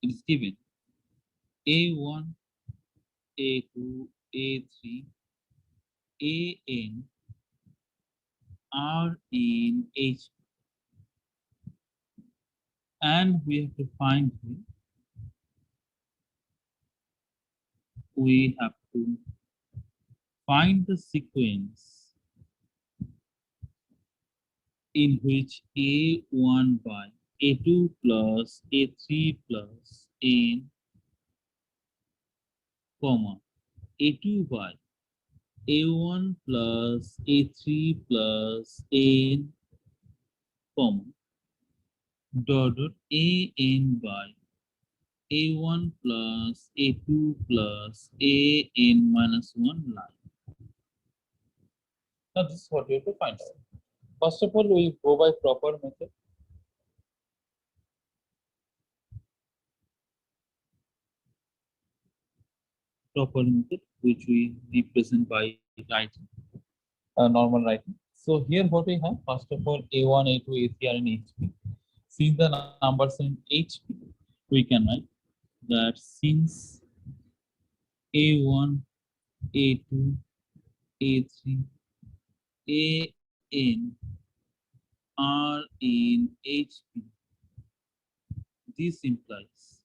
It is given A1, A2, A3, AN are in H, and we have to find here. We have to find the sequence in which A1 by A2 plus A3 plus N, comma, A2 by A1 plus A3 plus N, comma, dot dot AN by A1 plus A2 plus AN minus 1 line. Now this is what we have to find out. First of all, we go by proper method. Proper method which we represent by writing, normal writing. So here what we have, first of all, A1, A2, A3 are in HP. Since the numbers in HP, we can write that since A1, A2, A3, AN are in HP, this implies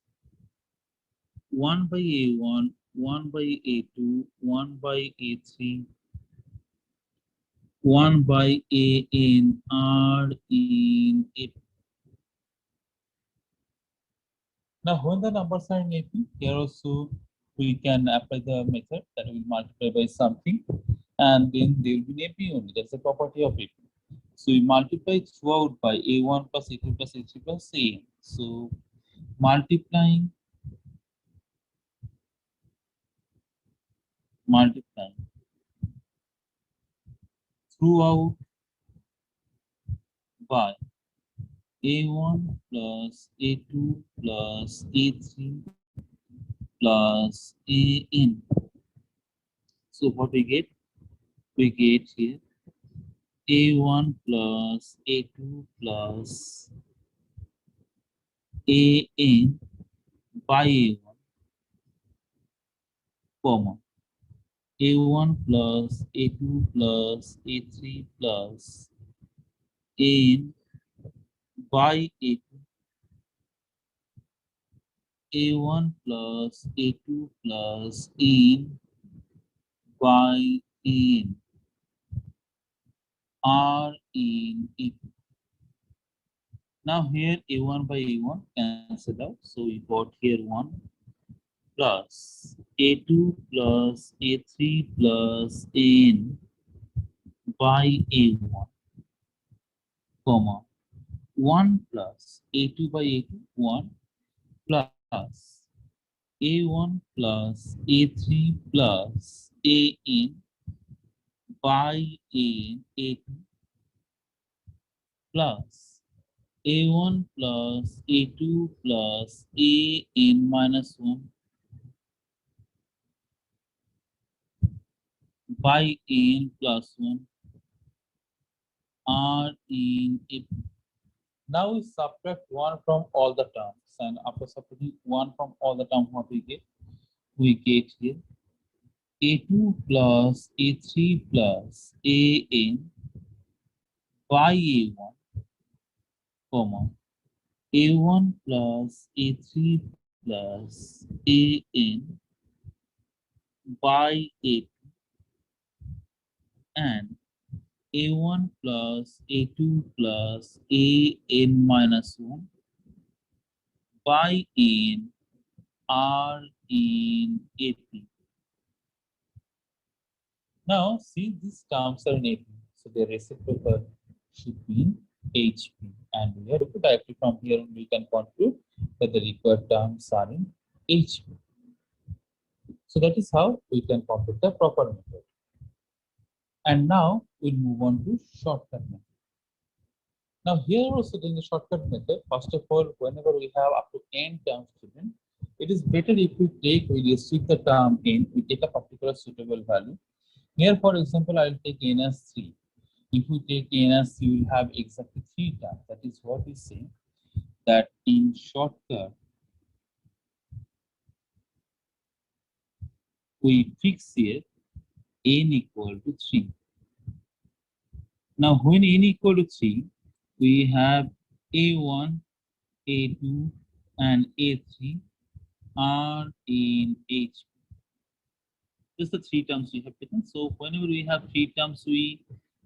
1 by A1, 1 by A2, 1 by A3, 1 by AN are in AP. Now, when the numbers are in AP, here also we can apply the method that will multiply by something, and then they will be in AP only. That's the property of AP. So we multiply throughout by A1 plus A2 plus A3 plus AN. So multiplying throughout by A1 plus A2 plus A3 plus AN. So what we get? We get here A1 plus A2 plus AN by A1, comma, A1 plus A2 plus A3 plus AN by A2, A1 plus A2 plus AN by AN are in AP. Now here A1 by A1 cancelled out, so we got here 1 plus A2 plus A3 plus AN by A1, comma, 1 plus A2 by A2, 1 plus A1 plus A3 plus AN by AN, A2 plus A1 plus A2 plus AN minus 1 by AN plus 1 are in AP. Now we subtract 1 from all the terms, and after subtracting 1 from all the terms, what we get? We get here A2 plus A3 plus AN by A1, comma, A1 plus A3 plus AN by A2, and A1 plus A2 plus AN minus 1 by N are in AP. Now, see, these terms are in AP, so the reciprocal should be in HP. And we have to directly from here we can conclude that the required terms are in HP. So that is how we can compute the proper method. And now we'll move on to shortcut method. Now here also in the shortcut method, first of all, whenever we have up to n terms student, it is better if we restrict the term n, we take a particular suitable value. Here, for example, I will take n as 3. If we take n as 3, you will have exactly 3 terms. That is what we say that in shortcut we fix here n equal to 3. Now, when n equal to 3, we have A1, A2, and A3 are in H. Just the three terms we have taken. So, whenever we have three terms, we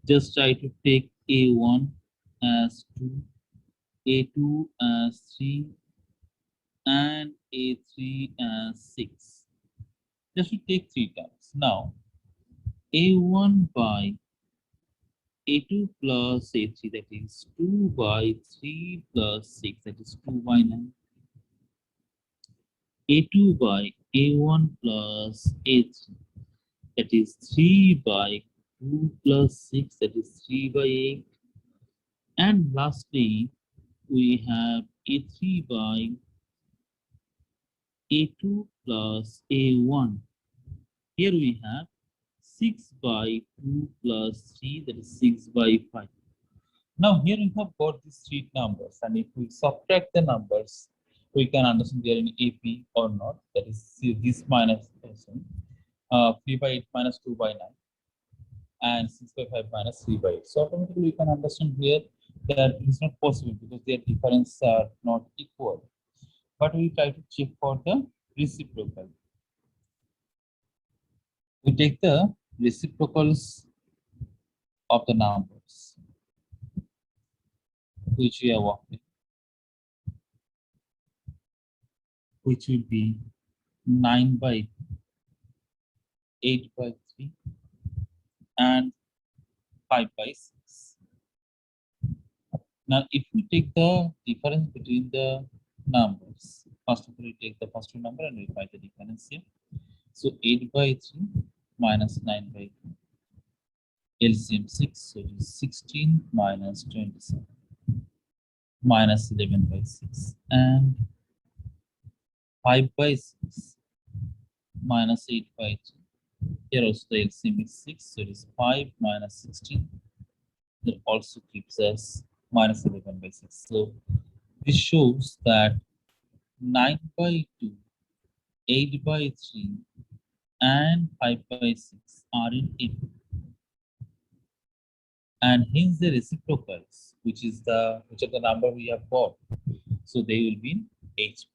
just try to take A1 as 2, A2 as 3, and A3 as 6. Just to take three terms. Now, A1 by A2 plus A3, that is 2 by 3 plus 6, that is 2 by 9. A2 by A1 plus A3, that is 3 by 2 plus 6, that is 3 by 8. And lastly, we have A3 by A2 plus A1. Here we have 6 by 2 plus 3, that is 6 by 5. Now here we have got these three numbers, and if we subtract the numbers, we can understand they are in AP or not. That is this minus 3 by 8 minus 2 by 9, and 6 by 5 minus 3 by 8. So automatically we can understand here that it is not possible because their difference are not equal. But we try to check for the reciprocal. We take the reciprocals of the numbers which we are working, which will be 9 by 8 by 3 and 5 by 6. Now, if we take the difference between the numbers, first of all, we take the first number and we find the difference here. So 8 by 3 minus 9 by 2. LCM 6, so it is 16 minus 27 minus 11 by 6, and 5 by 6 minus 8 by 2. Here also the LCM is 6, so it is 5 minus 16. That also gives us minus 11 by 6. So this shows that 9 by 2, 8 by 3, and 5 by 6 are in AP. And hence the reciprocals, which are the number we have got. So they will be in HP.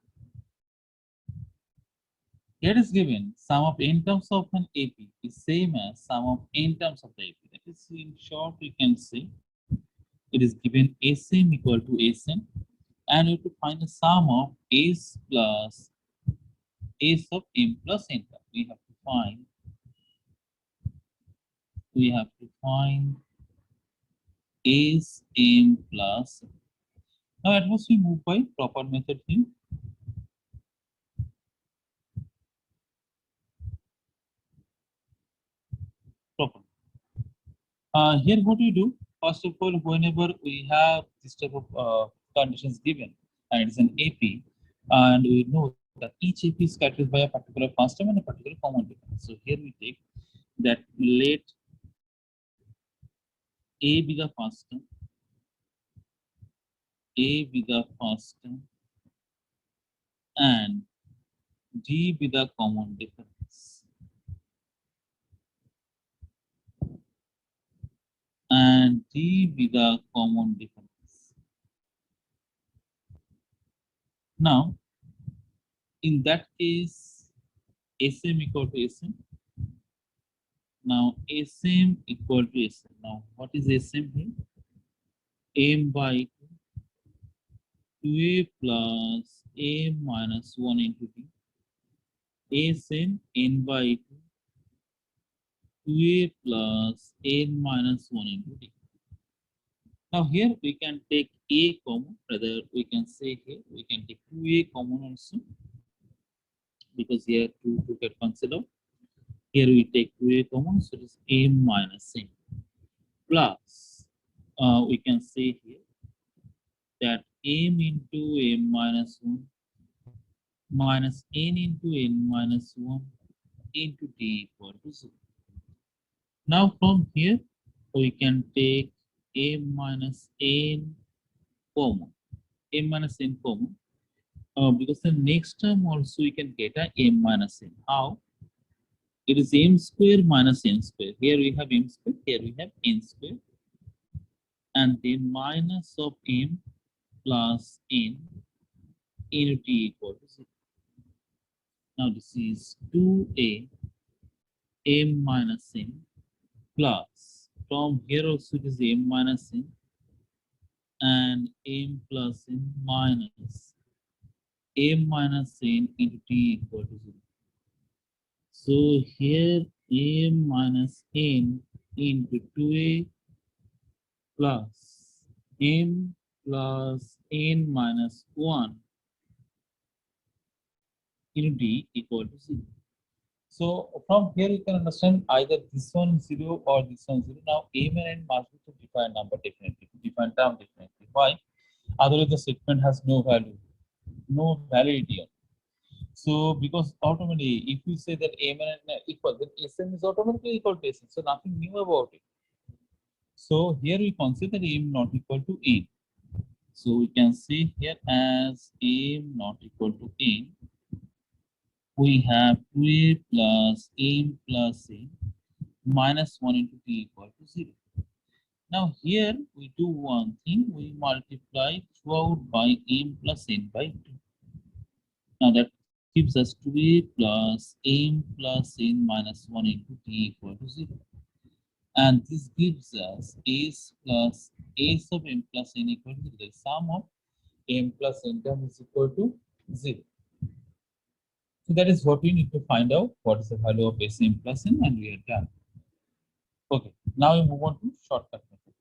Here is given sum of n terms of an AP is same as sum of n terms of the AP. That is, in short, we can say it is given Sm equal to Sn, and we have to find the sum of S plus S of m plus n term. We have to find Sm plus. Now at first we move by proper method here. Proper. Here what we do, first of all, whenever we have this type of conditions given and it is an AP, and we know that each AP is characterized by a particular first term and a particular common difference. So here we take that let A be the first term, A be the first term, and D be the common difference. And D be the common difference. Now, in that case, Sm equal to Sm. Now, Sm equal to Sm. Now, what is Sm here? M by 2a plus a minus 1 into d. Sm n by 2a plus n minus 1 into d. Now here we can take a common, rather we can say here we can take 2a common also, because here 2 to get considered. Here we take 2a common, so it is m minus n plus we can say here that m into m minus 1 minus n into n minus 1 into d equal to 0. Now from here we can take m minus n common, because the next term also we can get a m minus n. How? It is m square minus n square. Here we have m square, here we have n square, and then minus of m plus n into t equal to 0. Now this is 2a m minus n plus, from here also it is m minus n and m plus n minus m minus n into t equal to 0. So here m minus n into 2a plus m plus n minus 1 into t equal to 0. So from here you can understand either this one 0 or this one 0. Now m and n must be to defined number definitely, defined term definitely. Why? Otherwise the statement has no value, no validity on. So because automatically if you say that m and n are equal, then Sm is automatically equal to Sn. So nothing new about it. So here we consider m not equal to n. So we can say here as m not equal to n, we have 2a plus m plus n minus 1 into t equal to 0. Now here we do one thing, we multiply throughout by m plus n by 2. Now that gives us 2a plus m plus n minus 1 into t equal to 0. And this gives us s plus s of m plus n equal to 0. The sum of m plus n term is equal to 0. So that is what we need to find out, what is the value of Sm plus n, and we are done. Okay, now we move on to shortcut method.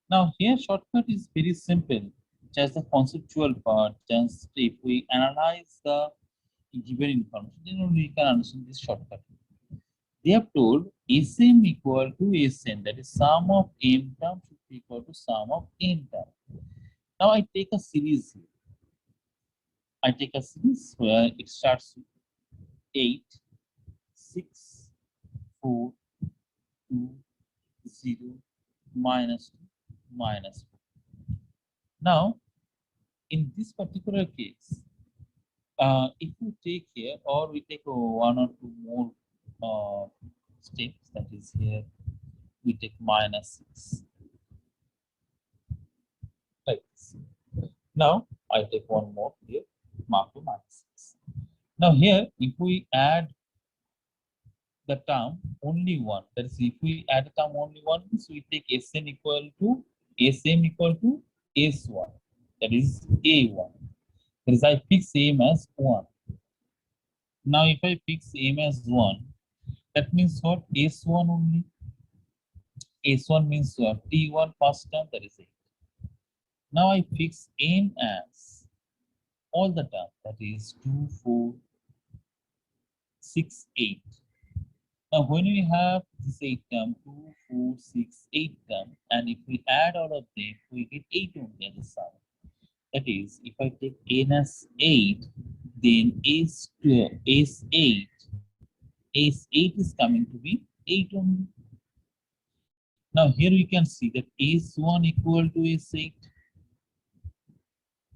Now here shortcut is very simple, just the conceptual part. Just if we analyze the given information, then only we can understand this shortcut. They have told Sm equal to Sn, that is sum of m term should be equal to sum of n term. Now I take a series here. I take a series where it starts with 8, 6, 4, 2, 0, minus 2, minus 4. Now, in this particular case, if we take here, or we take one or two more steps, that is here, we take minus 6. Like this. Now, I take one more here, mark to minus 6. Now here, if we add the term only one, that is if we add the term only one, so we take Sn equal to Sm equal to S1, that is A1. That is I fix m as 1. Now if I fix m as 1, that means what? S1 only. S1 means what? T1 first term, that is 8. Now I fix n as all the term, that is 2, 4, 6, 8. Now, when we have this 8 term, 2, 4, 6, 8 term, and if we add all of them, we get 8 only as a sum. That is, if I take n as 8, then S8 is coming to be 8 only. Now, here we can see that S1 equal to S8.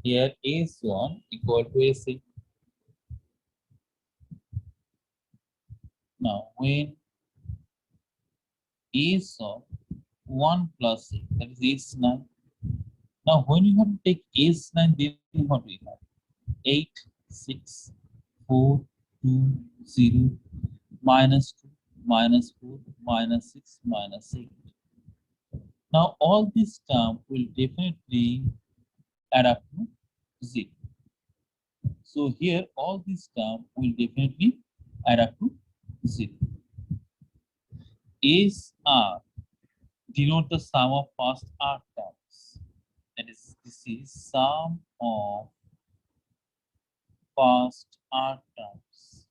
Here, S1 equal to S8. Now, when S of 1 plus 8, that is S9. Now, when you have to take S9, then what we have? 8, 6, 4, 2, 0, minus 2, minus 4, minus 6, minus 8. Now, all this term will definitely add up to 0. So, here, all this term will definitely add up to 0. SR denote the sum of first R terms. That is, this is sum of first R terms.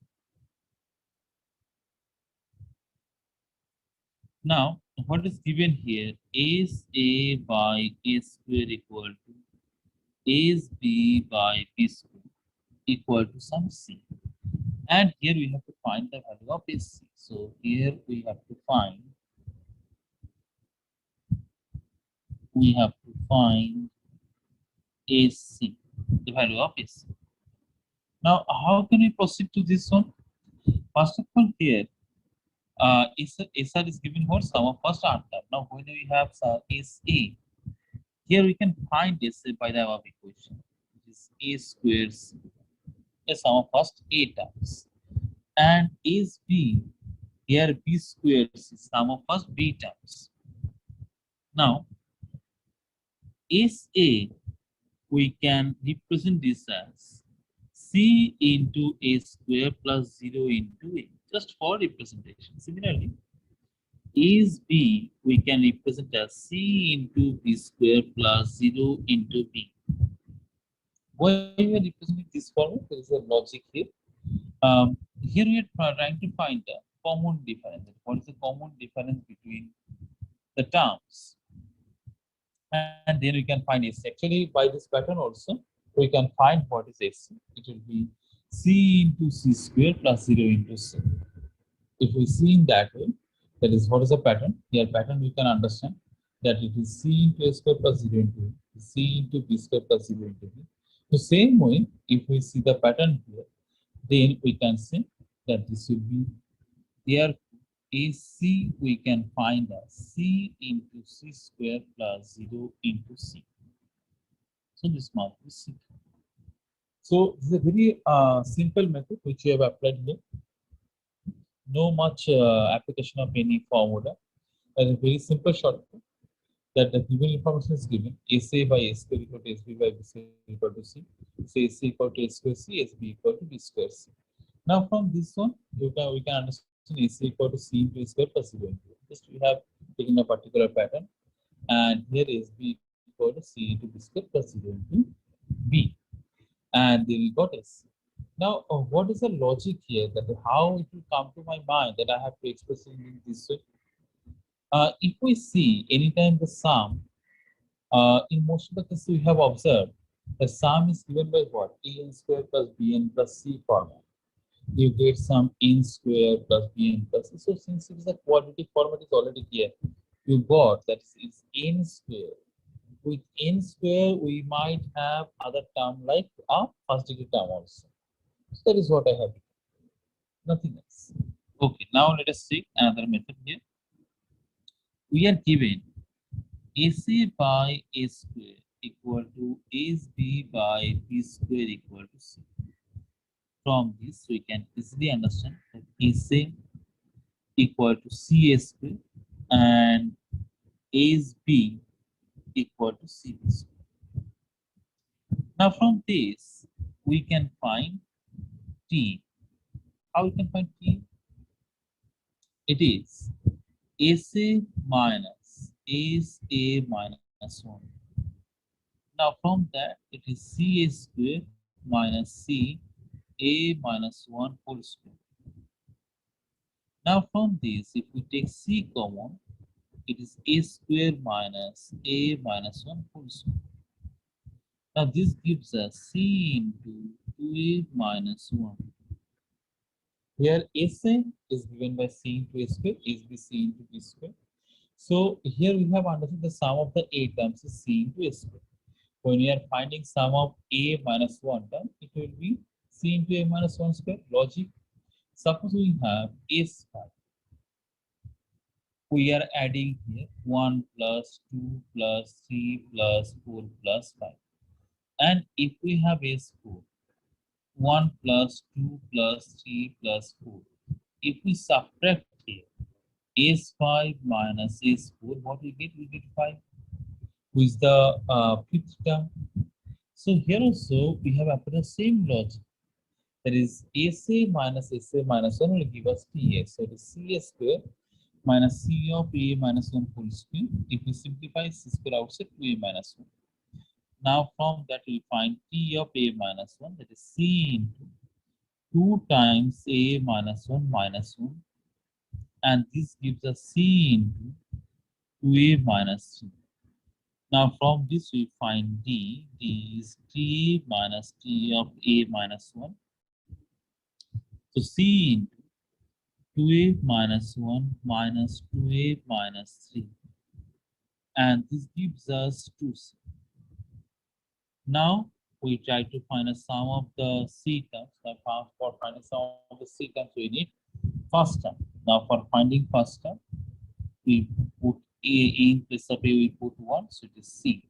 Now, what is given here? SA by A square equal to SB by B square equal to some C. And here we have to find the value of SC. So here we have to find SC, the value of SC. Now, how can we proceed to this one? First of all, here, SR is given for sum of first r term. Now, when we have SA, here we can find SA by the above equation, which is A squared C, the sum of first A terms. And is B, here B squared is sum of first B terms. Now, SA, we can represent this as C into A square plus 0 into A, just for representation. Similarly, is B, we can represent as C into B square plus 0 into B. Why we are representing this format? There is a logic here. Here we are trying to find the common difference. What is the common difference between the terms? And then we can find S. Actually, by this pattern also, we can find what is S. It will be C into C square plus 0 into C. If we see in that way, that is what is the pattern. Here pattern we can understand that it is C into A square plus 0 into A, C into B square plus 0 into B. The same way, if we see the pattern here, then we can say that this will be there. AC we can find as C into C square plus 0 into C. So this must be C. So this is a very simple method which we have applied here. No much application of any formula. That is a very simple shortcut that the given information is given SA by A square equal to SB by B square equal to C. So AC equal to A square C, SB equal to B square C. Now from this one, we can understand AC equal to C into A square plus 0 into A. Just we have taken a particular pattern, and here SB equal to C into B square plus 0 into B, and then we got S. Now, what is the logic here? That how it will come to my mind that I have to express it in this way? If we see anytime the sum, in most of the cases we have observed, the sum is given by what? En square plus bn plus c format. You get some n square plus bn plus c. So since it is a quadratic format is already here, you got that it's n square. With n square, we might have other term like a first degree term also. So that is what I have. Nothing else. Okay, now let us see another method here. We are given AC by A square equal to SB by B square equal to C. From this, we can easily understand that AC equal to CA square and SB equal to CB square. Now, from this, we can find T. How we can find T? It is SA minus SA minus 1. Now from that it is CA square minus C A minus 1 whole square. Now from this if we take C common, it is A square minus A minus 1 whole square. Now this gives us C into 2A minus 1. Here SA is given by C into A square, is B C into B square. So here we have understood the sum of the A terms is C into A square. When we are finding sum of A minus 1 term, it will be C into A minus 1 square. Logic. Suppose we have A5. We are adding here 1 plus 2 plus 3 plus 4 plus 5. And if we have S4, 1 plus 2 plus 3 plus 4. If we subtract here S5 minus S4, what we get? We get 5. Who is the fifth term? So here also we have applied the same logic. That is SA minus 1 will give us TA. So it is CA square minus C of A minus 1 whole square. If we simplify C square outside 2A minus 1. Now from that we find T of A minus 1, that is C into 2 times A minus 1 minus 1. And this gives us C into 2A minus 3. Now from this we find D. D is T minus T of A minus 1. So C into 2A minus 1 minus 2A minus 3. And this gives us 2C. Now we try to find a sum of the C terms. For finding sum of the C terms, we need first term. Now for finding first term, we put a in place of a, we put 1, so it is C.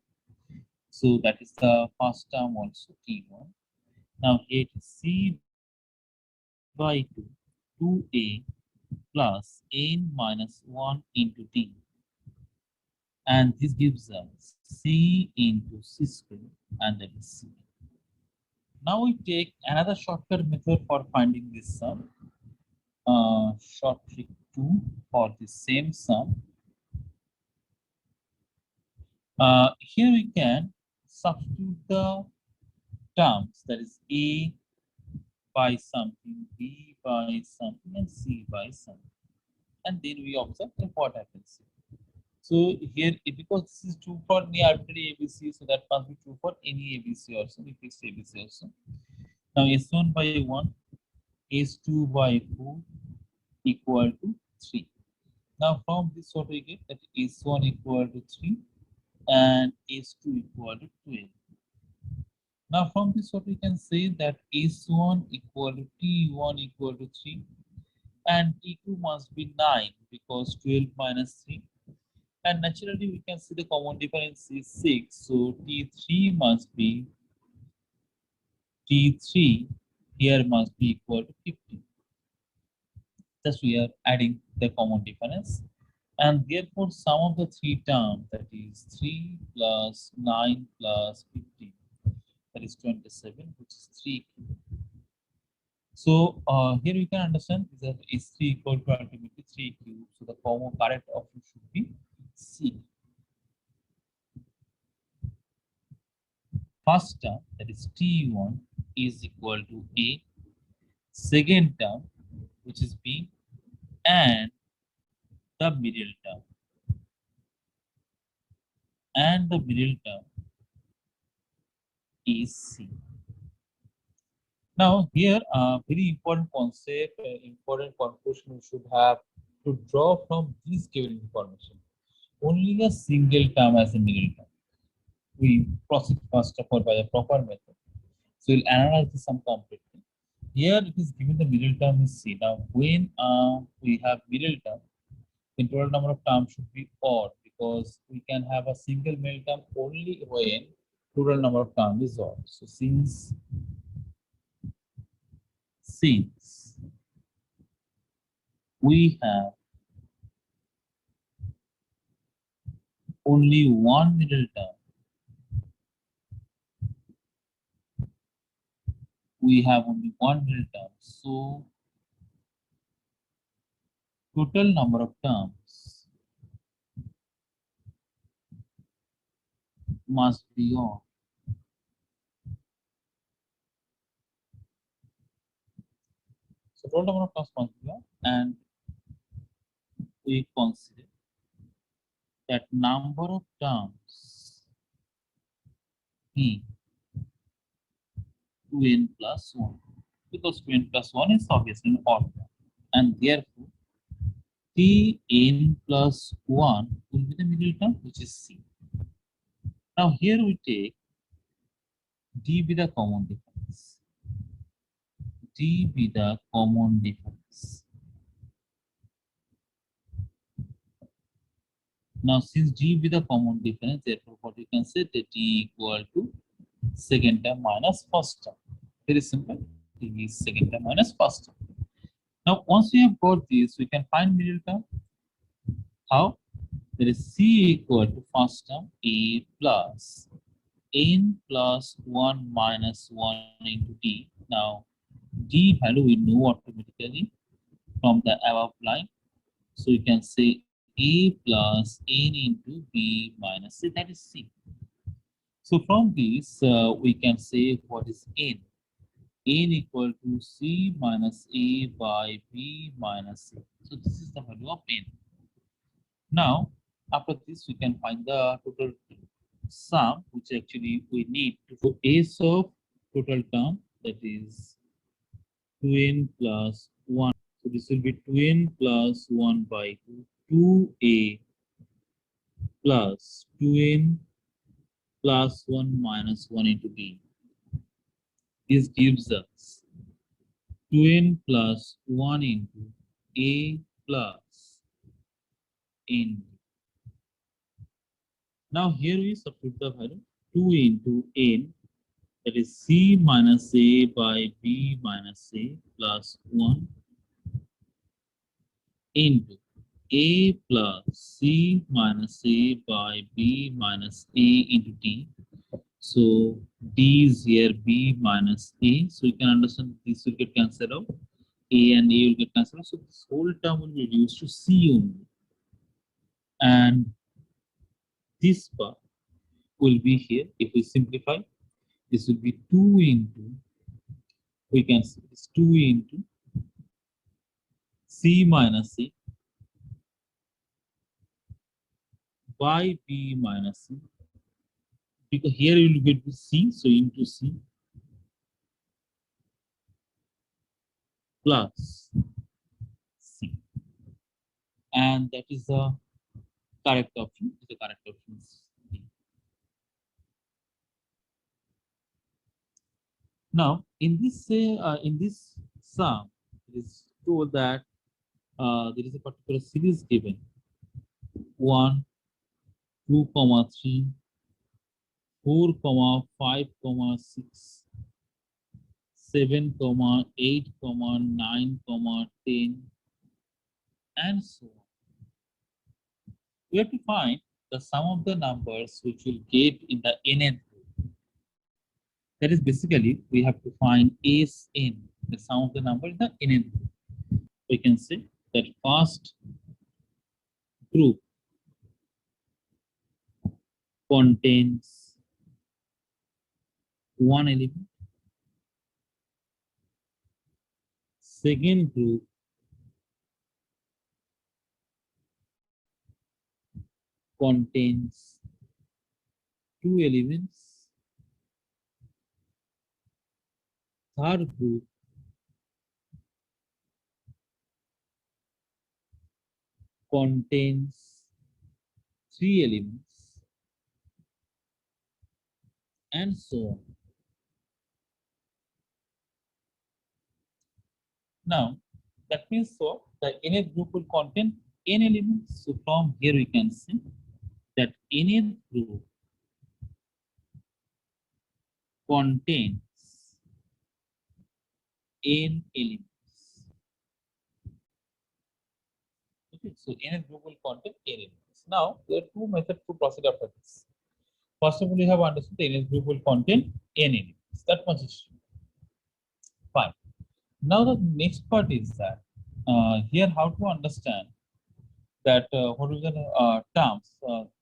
So that is the first term also T1. Now here it is C by 2, 2a plus n minus 1 into d. And this gives us C into C square, and that is C. Now we take another shortcut method for finding this sum. Short trick 2 for the same sum. Here we can substitute the terms, that is A by something, B by something, and C by something. And then we observe what happens. So here, because this is true for any arbitrary ABC, so that must be true for any ABC also, we fix ABC also. Now S1 by 1, S2 by 4 equal to 3. Now from this what we get, that S1 equal to 3 and S2 equal to 12. Now from this what we can say that S1 equal to T1 equal to 3 and T2 must be 9 because 12 minus 3. And naturally we can see the common difference is 6. So T3 must be T3 here must be equal to 50. Thus we are adding the common difference. And therefore sum of the three terms, that is 3 plus 9 plus 50, that is 27, which is 3. So here we can understand that is 3 equal to ultimately 3 cube. So the common correct option should be C. First term, that is T1, is equal to A. Second term, which is B, and the middle term. And the middle term is C. Now here, very important concept, important conclusion we should have to draw from this given information. Only a single term as a middle term. We proceed first of all by a proper method. So we'll analyze the sum completely. Here it is given the middle term is C. Now when we have middle term, the total number of terms should be odd because we can have a single middle term only when total number of terms is odd. So since we have only one middle term, so total number of terms must be odd. So total number of terms must be odd, and we consider that number of terms be 2n plus 1, because 2n plus 1 is obviously an odd term, and therefore Tn plus 1 will be the middle term, which is C. Now here we take D be the common difference. D be the common difference. Now since D be the common difference, therefore what we can say that D equal to second term minus first term. Very simple. D is second term minus first term. Now once we have got this, we can find middle term. How? There is C equal to first term A plus n plus 1 minus 1 into D. Now D value we know automatically from the above line. So you can say A plus n into B minus C, that is C. So from this we can say what is n. N equal to C minus A by B minus C. So this is the value of n. Now after this we can find the total sum, which actually we need to do S of total term, that is 2n plus 1. So this will be 2n plus 1 by 2, 2a plus 2n plus 1 minus 1 into b. This gives us 2n plus 1 into A plus N. Now here we substitute the value 2 into N, that is C minus A by B minus A plus 1 into A plus C minus A by B minus A into D. So D is here B minus A. So you can understand this will get cancelled out. A and A will get cancelled out. So this whole term will be reduced to C only. And this part will be here. If we simplify, this will be 2 into, we can see it's 2 into C minus A by B minus C. Because here you will get C, so into C plus C. And that is the correct option. The correct option is D. Now, in this sum, it is told that there is a particular series given 1, 2, 3, 4, 5, 6, 7, 8, 9, 10, and so on. We have to find the sum of the numbers which will get in the nth group. That is basically we have to find Sn, the sum of the number in the nth group. We can say that first group contains one element. Second group contains two elements. Third group contains three elements, and so on. Now, that means so the nth group will contain n elements. So from here we can see that nth group contains n elements. Okay, so nth group will contain n elements. Now, there are two methods to proceed after this. First of all, we have understood the nth group will contain n elements. That much is true. Fine. Now the next part is that here how to understand that what is the terms,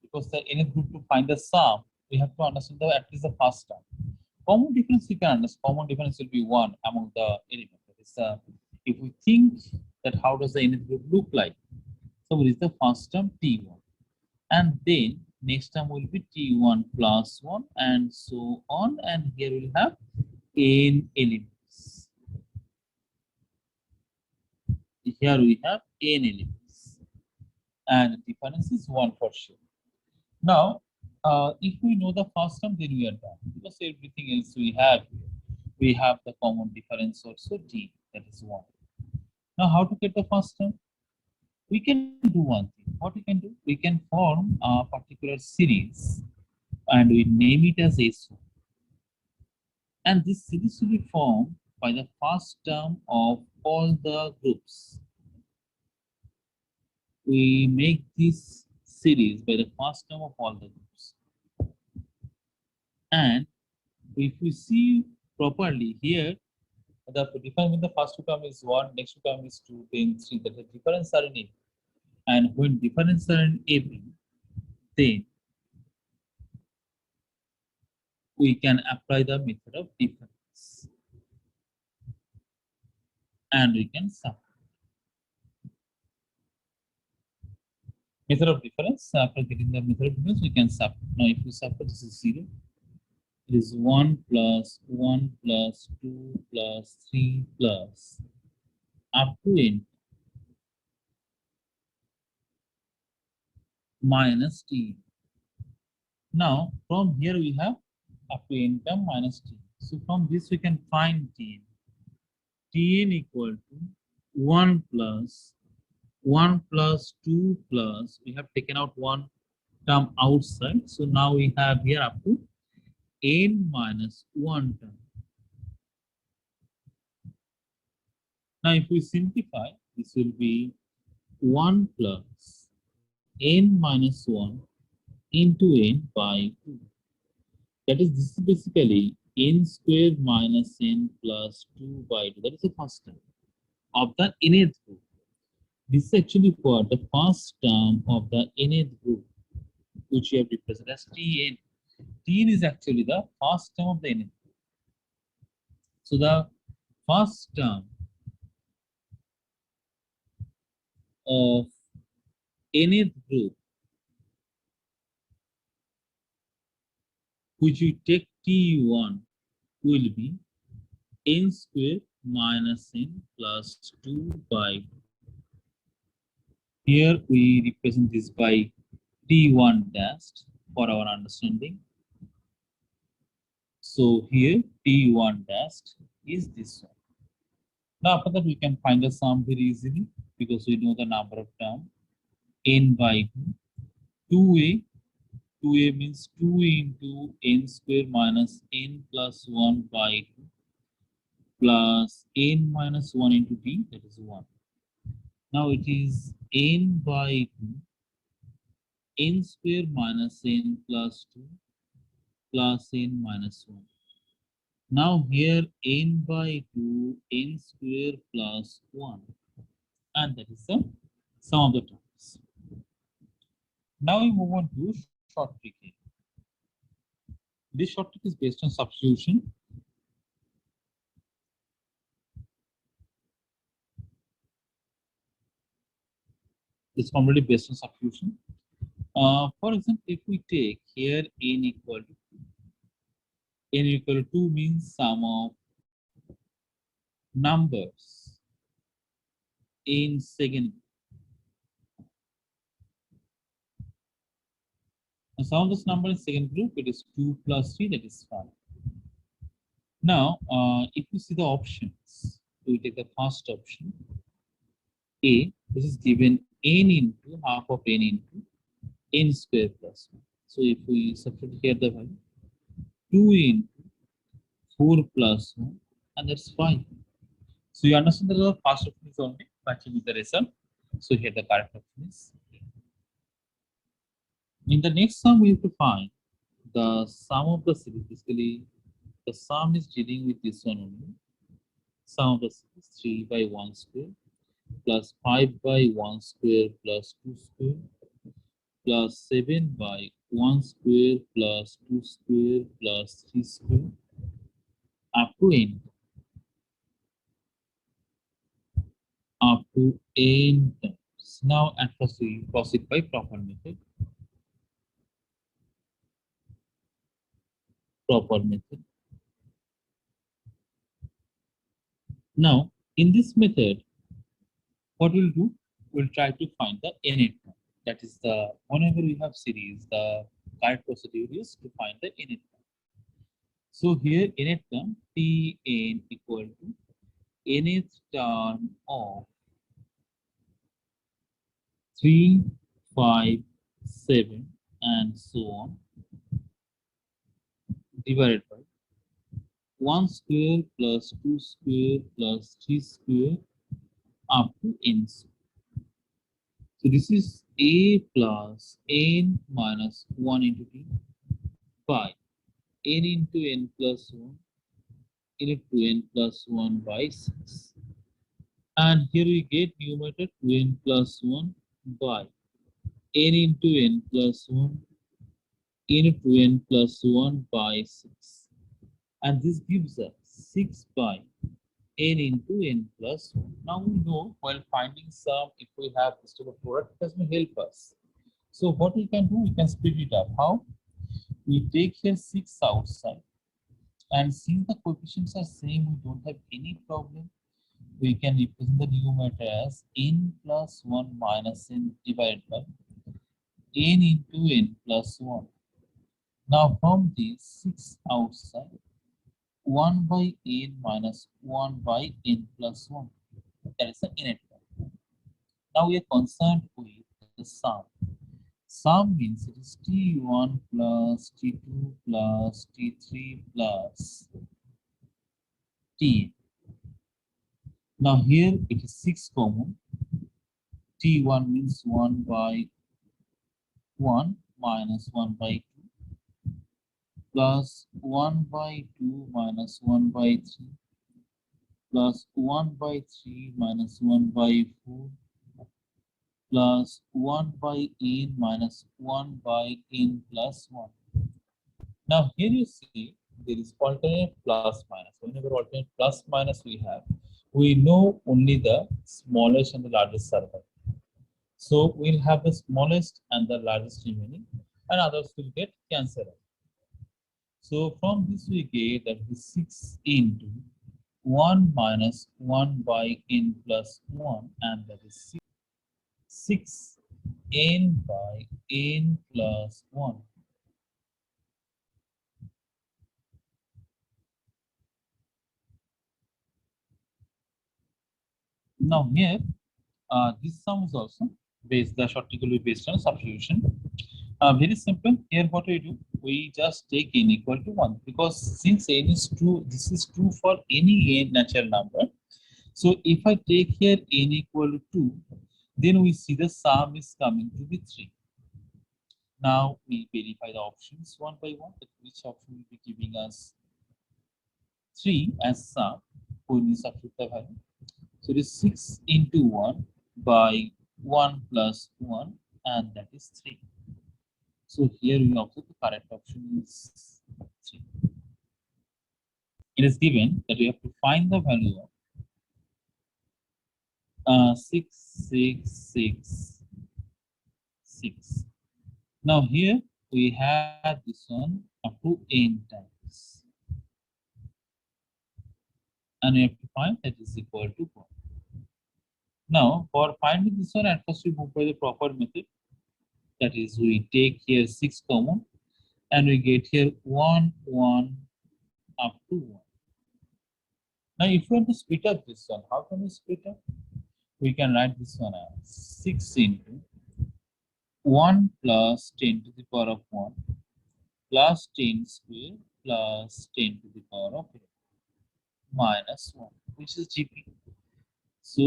because the nth group to find the sum, we have to understand the at least the first term. Common difference we can understand. Common difference will be one among the elements. That is, if we think that how does the nth group look like? So what is the first term T1, and then next term will be T1 plus 1, and so on, and here we'll have n elements. Here we have n elements, and the difference is 1 for sure. Now, if we know the first term, then we are done, because everything else we have here. We have the common difference also D, that is 1. Now, how to get the first term? We can do one thing. What we can do? We can form a particular series and we name it as S1. And this series will be formed by the first term of all the groups. We make this series by the first term of all the groups. And if we see properly here, the difference in the first term is 1, next term is 2, then 3. That the difference are in A. And when difference are in AB, then we can apply the method of difference. And we can sum. Method of difference, after getting the method of difference, we can sub. Now, if we sub, this is 0. It is 1 plus 1 plus 2 plus 3 plus up to n minus t. Now, from here we have up to n term minus t. So, from this we can find tn. Tn equal to 1 plus 1 plus 2 plus, we have taken out one term outside. So now we have here up to n minus 1 term. Now if we simplify, this will be 1 plus n minus 1 into n by 2. That is, this is basically n squared minus n plus 2 by 2. That is the first term of the nth group. This is actually for the first term of the nth group, which we have represented as Tn. Tn is actually the first term of the nth group. So the first term of nth group, which we take T1, will be n squared minus n plus 2 by 2. Here we represent this by T1 dash for our understanding. So here T1 dash is this one. Now after that we can find the sum very easily because we know the number of terms n by 2. 2a means 2 into n square minus n plus 1 by 2 plus n minus 1 into t, that is 1. Now it is n by 2 n square minus n plus 2 plus n minus 1. Now here n by 2 n square plus 1, and that is the sum of the terms. Now we move on to short trick here. This short trick is based on substitution. It's already based on substitution. For example, if we take here n equal to 2. N equal to 2 means sum of numbers in second group. Now, sum of this number in second group, it is 2 plus 3, that is 5. Now, if you see the options, we take the first option, A, this is given n into half of n into n square plus 1. So if we substitute here the value, 2 into 4 plus 1, and that's 5. So you understand that the first option is only matching with the result. So here the correct option is A. In the next sum, we have to find the sum of the series. Basically, the sum is dealing with this one only. Sum of the series 3 by 1 square plus 5 by 1 square plus 2 square plus 7 by 1 square plus 2 square plus 3 square up to n. Up to n terms. Now at first we proceed by proper method. Now in this method, what we'll do, we'll try to find the nth term. That is the, whenever we have series, the correct procedure is to find the nth term. So here nth term, Tn equal to nth term of 3, 5, 7, and so on, divided by 1 square plus 2 square plus 3 square up to n square. So this is a plus n minus 1 into t by n into n plus 1 into n plus 1 by 6. And here we get numerator 2n plus 1 by n into n plus 1 into n plus 1 by 6. And this gives us 6 by n into n plus 1. Now we know while finding sum, if we have this type of product, it doesn't help us. So what we can do, we can split it up. How? We take here 6 outside. And since the coefficients are same, we don't have any problem. We can represent the numerator as n plus 1 minus n divided by n into n plus 1. Now from this 6 outside, 1 by n minus 1 by n plus 1. that is the init one. Now we are concerned with the sum. Sum means it is T1 plus T2 plus T3 plus T. Now here it is 6 common. T1 means 1 by 1 minus 1 by 2 plus 1 by 2 minus 1 by 3 plus 1 by 3 minus 1 by 4 plus 1 by n minus 1 by n plus 1. Now here you see there is alternate plus minus. Whenever alternate plus minus we know only the smallest and the largest survive. So we'll have the smallest and the largest remaining, and others will get cancelled. So from this we get that is 6 into 1 minus 1 by n plus 1, and that is 6 n by n plus 1. Now here, this sum is also based, the short trick will be based on substitution. Very simple. Here what we do, we just take n equal to 1, because since n is 2, this is true for any n natural number. So if I take here n equal to 2, then we see the sum is coming to be 3. Now we verify the options one by one, that which option will be giving us 3 as sum when we substitute the value. So it is 6 into 1 by 1 plus 1, and that is 3. So here we observe the correct option is 3. It is given that we have to find the value of 6, 6, 6, 6. Now here we have this one up to n times, and we have to find that is equal to 1. Now for finding this one, at first we move by the proper method. That is, we take here 6 common, and we get here 1, 1 up to 1. Now if we want to split up this one, how can we split up? We can write this one as 6 into 1 plus 10 to the power of 1 plus 10 square plus 10 to the power of 8 minus 1, which is GP. So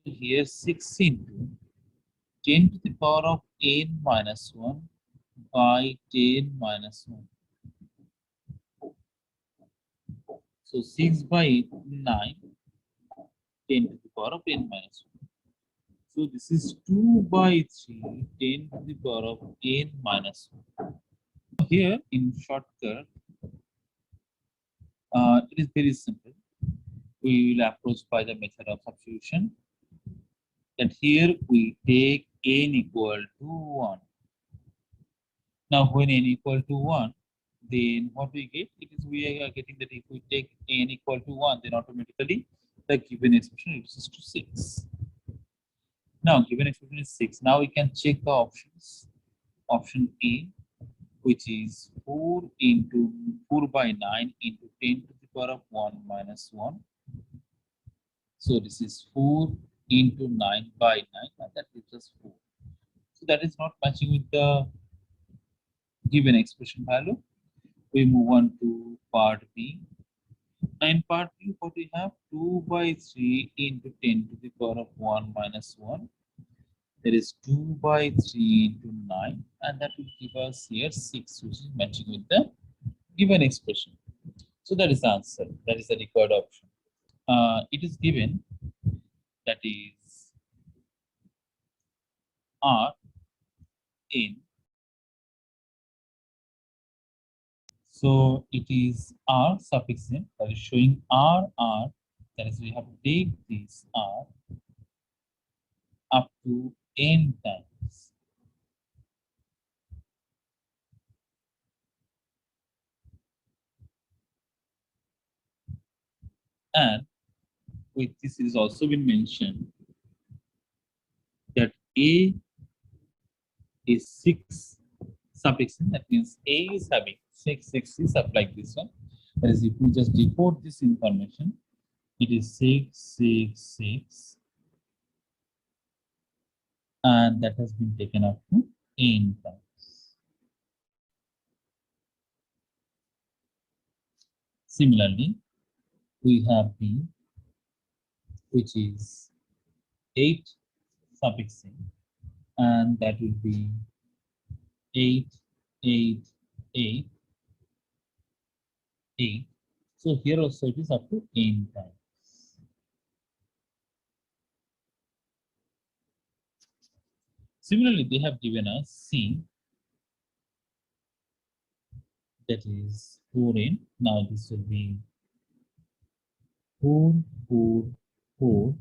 here 6 into 10 to the power of n minus 1 by 10 minus 1. So 6 by 9, 10 to the power of n minus 1. So this is 2 by 3, 10 to the power of n minus 1. Here in shortcut, it is very simple. We will approach by the method of substitution. That here we take n equal to 1. Now when n equal to 1, then what we get? It is we are getting that if we take n equal to 1, then automatically the given expression reduces to 6. Now given expression is 6. Now we can check the options. Option A, which is 4 by 9 into 10 to the power of 1 minus 1. So this is 4 into 9 by 9, and that gives us 4. So that is not matching with the given expression value. We move on to part B. Now in part B, what we have? 2 by 3 into 10 to the power of 1 minus 1. There is 2 by 3 into 9, and that will give us here 6, which is matching with the given expression. So that is the answer. That is the required option. It is given, that is R n. So it is R suffix n, that is showing R. That is, we have to take this R up to n times. And with this, it is also been mentioned that A is 6 suffix n. That means A is having 6 is like this one. That is, if we just decode this information, it is 6, 6, 6, and that has been taken up to n times. Similarly, we have b, which is 8 suffix n, and that will be 8, 8, 8, 8. So here also it is up to n times. Similarly, they have given us c, that is 4n. Now this will be 4, 4, 4.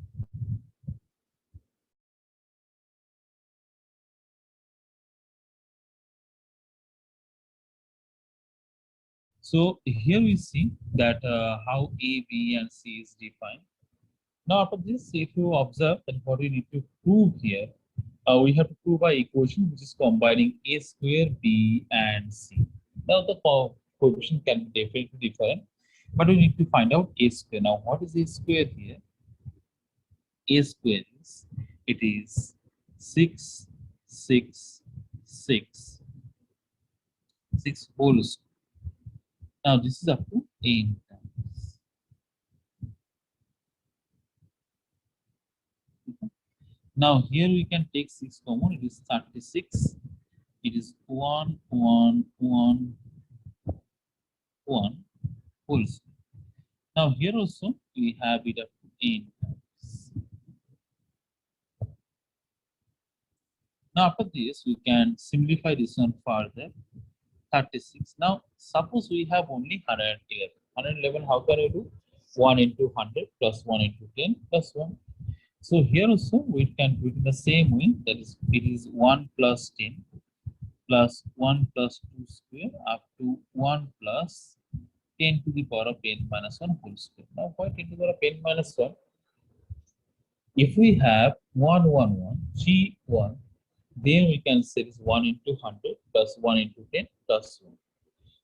So here we see that how A, B, and C is defined. Now after this, if you observe that what we need to prove here, we have to prove by equation which is combining A square, B, and C. Now the coefficient can be definitely different, but we need to find out A square. Now what is A square here? A square is, it is 6, 6, 6, 6 whole square. Now this is up to n times. Now here we can take 6 common, it is 36. It is 1, 1, 1, 1 whole square. Now here also we have it up to n times. Now after this we can simplify this one further. 36. Now suppose we have only 111. 111, how can we do? 1 into 100 plus 1 into 10 plus 1. So here also we can do it in the same way, that is it is 1 plus 10 plus 1 plus 2 square up to 1 plus 10 to the power of n minus 1 whole square. Now why 10 to the power of n minus 1? If we have 1, 1, 1, G 1, then we can say this 1 into 100 plus 1 into 10 plus 1.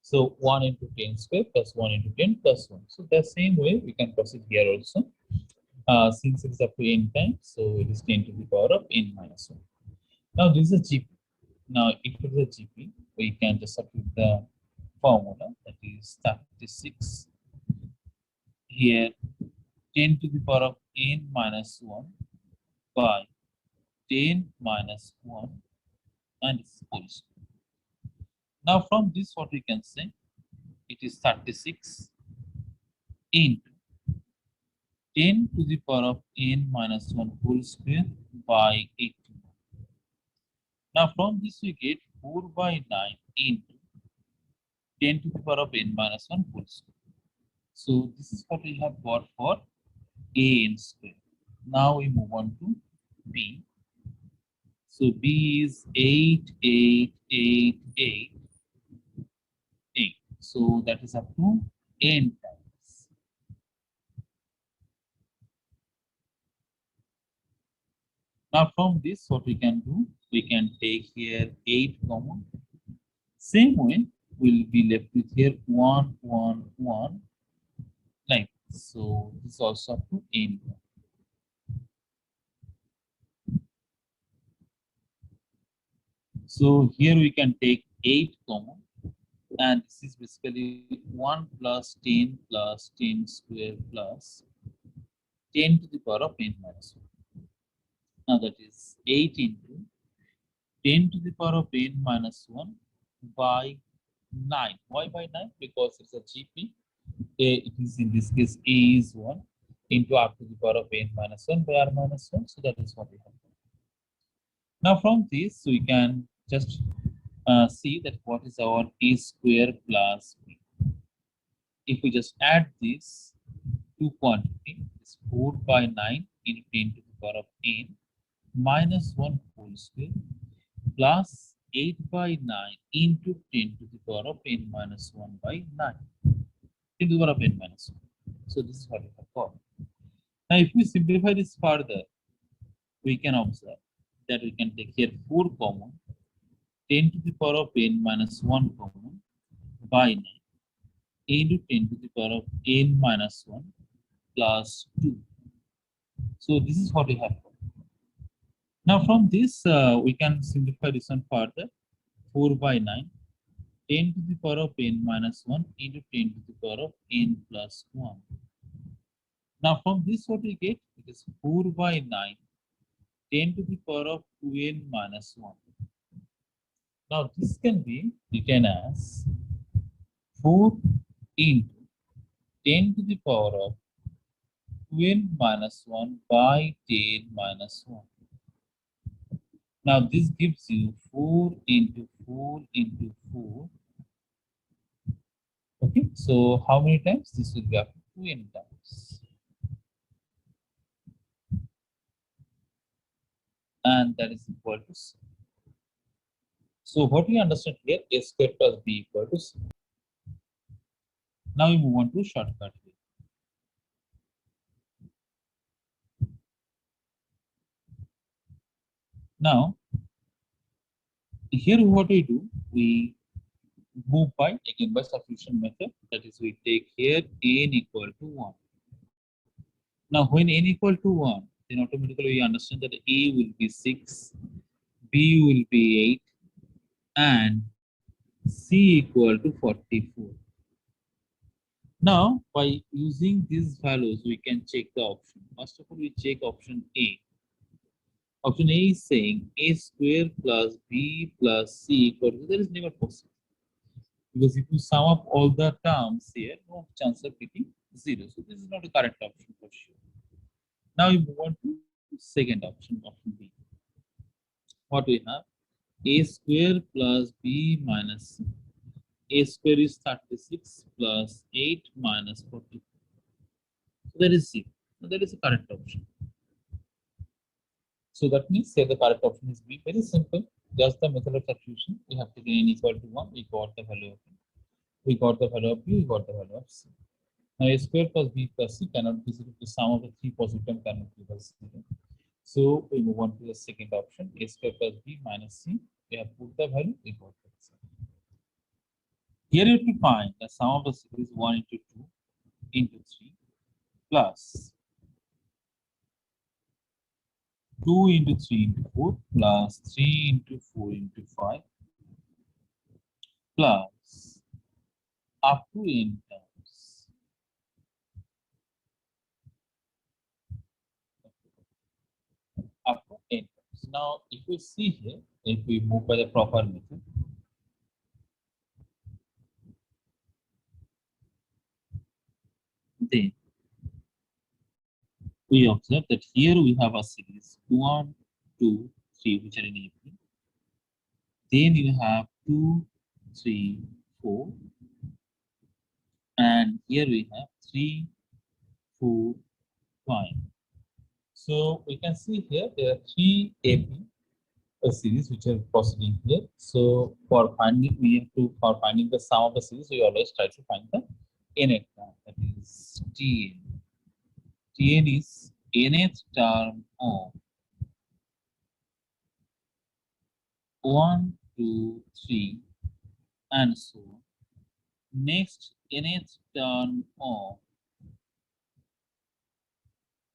So 1 into 10 square plus 1 into 10 plus 1. So the same way we can proceed here also. Since it is up to n times, so it is 10 to the power of n minus 1. Now this is a GP. Now if it is a GP, we can just substitute the formula, that is 36 here 10 to the power of n minus 1 by 10 minus 1 and its whole square. Now from this what we can say, it is 36 into 10 to the power of n minus 1 whole square by 18. Now from this we get 4 by 9 into 10 to the power of n minus 1 whole square. So this is what we have got for an square. Now we move on to b. So b is 8, 8, 8, 8, 8. So that is up to n times. Now from this what we can do, we can take here 8 common. Same way we'll be left with here 1, 1, 1, like this. So this is also up to n. So here we can take 8 common, and this is basically 1 plus 10 plus 10 square plus 10 to the power of n minus 1. Now that is 8 into 10 to the power of n minus 1 by 9. Why by 9? Because it's a GP. It is in this case A is 1 into r to the power of n minus 1 by r minus 1. So that is what we have. Now from this we can just see that what is our a square plus b. If we just add this two quantity, is 4 by 9 into 10 to the power of n minus 1 whole square plus 8 by 9 into 10 to the power of n minus 1 by 9. 10 to the power of n minus 1. So this is what we have got. Now if we simplify this further, we can observe that we can take here 4 common, 10 to the power of n minus 1 common by 9 into 10 to the power of n minus 1 plus 2. So this is what we have got. Now from this, we can simplify this one further. 4 by 9, 10 to the power of n minus 1 into 10 to the power of n plus 1. Now from this what we get? It is 4 by 9, 10 to the power of 2n minus 1. Now this can be written as 4 into 10 to the power of 2n minus 1 by 10 minus 1. Now this gives you 4 into 4 into 4. Okay, so how many times? This will be up to 2n times. And that is equal to C. So what we understand here, a square plus b equal to C. Now we move on to shortcut here. Now, here what we do, we move by, again by substitution method. That is, we take here n equal to 1. Now, when n equal to 1, then automatically we understand that a will be 6, b will be 8, and c equal to 44. Now, by using these values, we can check the option. First of all, we check option A. Option A is saying a square plus b plus c equal to, that is never possible. Because if you sum up all the terms here, no chance of getting 0. So this is not a correct option for sure. Now we move on to second option, option B. What we have? A square plus b minus c. A square is 36 plus 8 minus 44. So that is 0. So that is a correct option. So that means say the correct option is B. Very simple. Just the method of substitution. We have taken n equal to 1. We got the value of n. We got the value of B. We got the value of C. Now a square plus b plus c cannot be 0. The sum of the three positive terms cannot be 0. So we move on to the second option. A square plus b minus c. We have put the value. We got the result. Here you have to find the sum of the series 1 into 2 into 3 plus 2 into 3 into 4 plus 3 into 4 into 5 plus up to n terms. Up to n terms. Now, if we see here, if we move by the proper method, then we observe that here we have a series 1, 2, 3, which are in AP. Then you have 2, 3, 4, and here we have 3, 4, 5. So we can see here there are 3 AP series which are proceeding here. So for finding, for finding the sum of the series, we always try to find the nth term, that is Tn. Tn is nth term of 1, 2, 3, and so on. Next, nth term of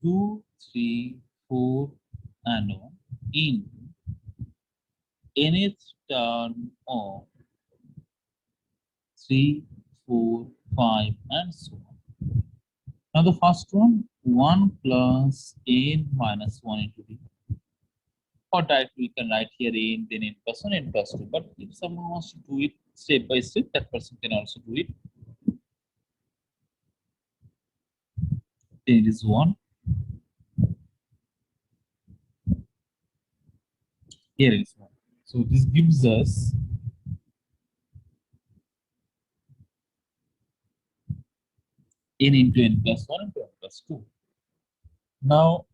2, 3, 4, and on into nth term of 3, 4, 5, and so on. Now the first one, 1 plus n minus 1 into d. Or directly we can write here n, then n plus 1, n plus 2. But if someone wants to do it step by step, that person can also do it. Then it is 1. Here it is 1. So this gives us n into n plus 1 into n plus 2. Now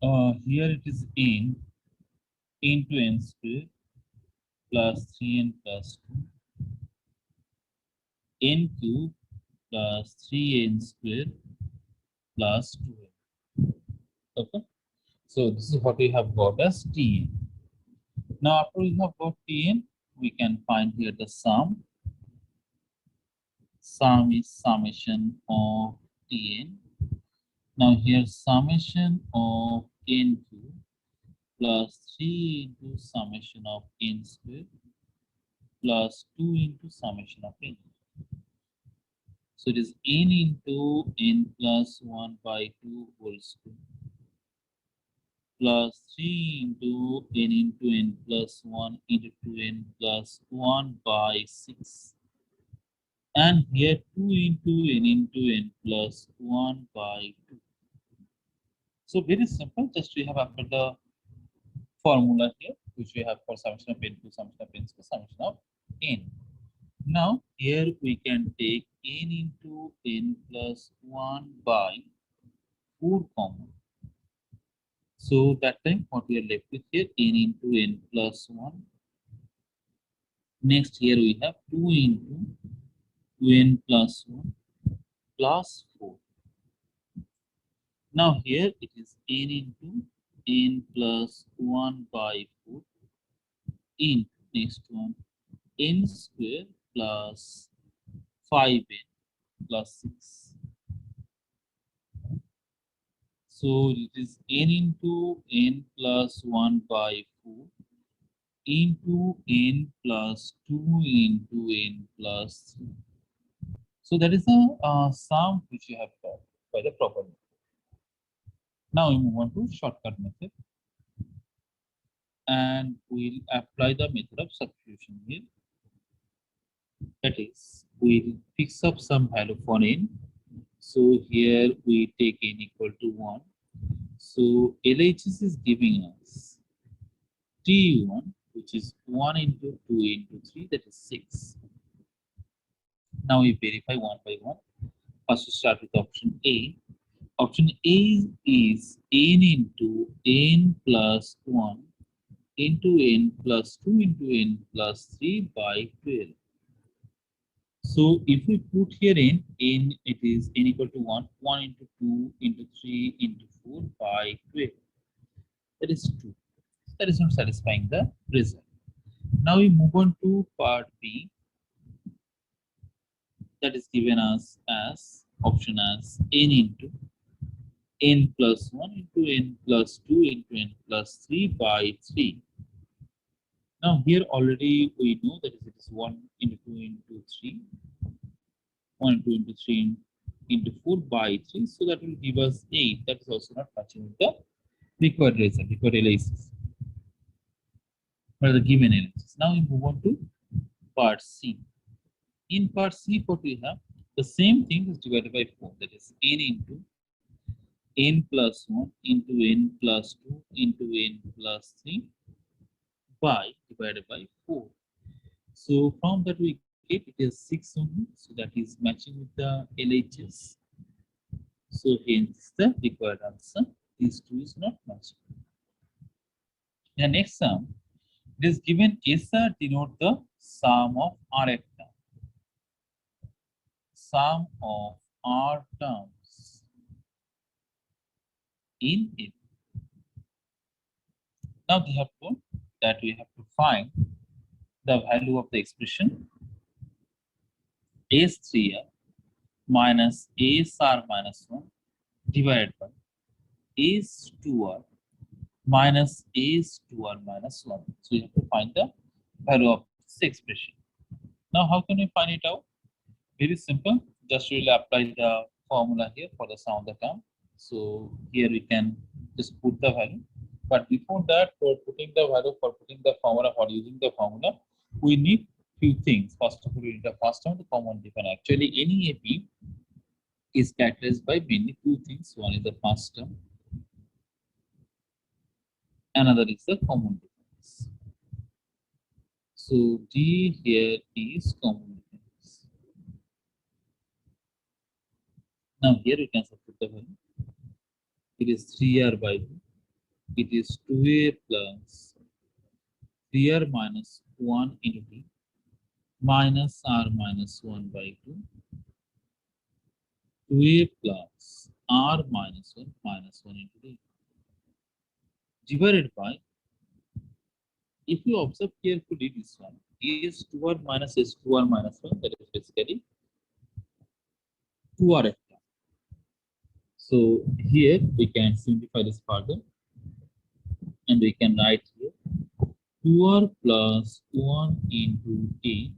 here it is n into n square plus 3n plus 2, n cube plus 3n square plus 2n. Okay, so this is what we have got as Tn. Now after we have got Tn, we can find here the sum. Sum is summation of Tn. Now here summation of n cube plus 3 into summation of n square plus 2 into summation of n. So it is n into n plus 1 by 2 whole square plus 3 into n plus 1 into 2n plus 1 by 6. And here 2 into n plus 1 by 2. So very simple, just we have after the formula here, which we have for summation of n to summation of n to summation of n. Now here we can take n into n plus 1 by 4 common. So that time what we are left with here, n into n plus 1. Next here we have 2 into 2n plus 1 plus 4. Now here it is n into n plus 1 by 4 into next one n square plus 5n plus 6. So it is n into n plus 1 by 4 into n plus 2 into n plus 3. So that is the sum which you have got by the proper method. Now we move on to shortcut method and we'll apply the method of substitution here. That is, we'll fix up some value for n. So here we take n equal to 1. So LHS is giving us T1, which is 1 into 2 into 3, that is 6. Now we verify one by one. First we start with option A. Option A is n into n plus 1 into n plus 2 into n plus 3 by 12. So if we put here n it is n equal to 1, 1 into 2 into 3 into 4 by 12. That is 2. That is not satisfying the result. Now we move on to part B. That is given us as option as n into n plus 1 into n plus 2 into n plus 3 by 3. Now here already we know that it is 1 into 2 into 3, 1 into 2 into 3 into 4 by 3. So that will give us 8. That is also not matching with the required result, required analysis. Or the given analysis. Now we move on to part C. In part C, what we have, the same thing is divided by 4. That is n into n plus 1 into n plus 2 into n plus 3 by divided by 4. So from that we get it is 6 only. So that is matching with the LHS. So hence the required answer. These two is not matching. The next sum, it is given SR denote the sum of RF term. Sum of R terms in it. Now we have to find the value of the expression S3R minus SR minus 1 divided by S2R minus S2R minus 1. So you have to find the value of this expression. Now how can we find it out? Very simple. Just really apply the formula here for the sum of the term. So here we can just put the value. But before that, for putting the value, for putting the formula, for using the formula, we need few things. First of all, we need the first term, the common difference. Actually, any AP is characterized by mainly two things. One is the first term, another is the common difference. So D here is common difference. Now here we can substitute the value. It is 3R by 2. It is 2A plus 3R minus 1 into D minus R minus 1 by 2. 2A plus R minus 1 into D divided by, if you observe carefully this one, S2R minus S2R minus 1, that is basically 2RF. So here we can simplify this further. And we can write here 2r plus 1 into a,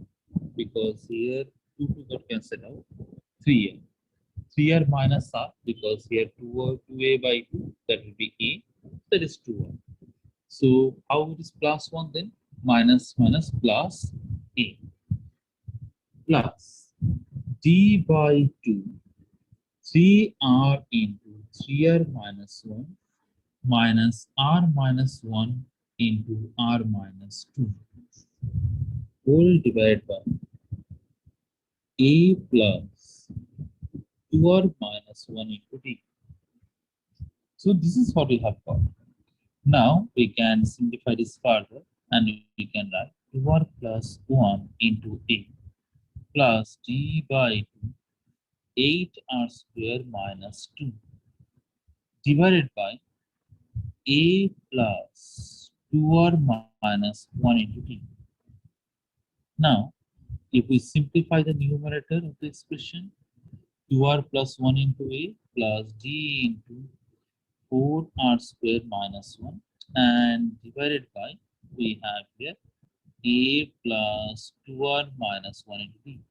because here 2 got cancelled out. 3r. 3r minus r, because here 2a by 2, that will be a, that is 2r. So how it is plus 1 then? Minus minus plus a, plus d by 2, 3r into 3r minus 1 minus r minus 1 into r minus 2 whole divided by a plus 2r minus 1 into d. So this is what we have got. Now we can simplify this further and we can write 2r plus 1 into a plus d by 2 8r square minus 2 divided by a plus 2r minus 1 into d. Now, if we simplify the numerator of the expression, 2r plus 1 into a plus d into 4r square minus 1 and divided by, we have here a plus 2r minus 1 into d.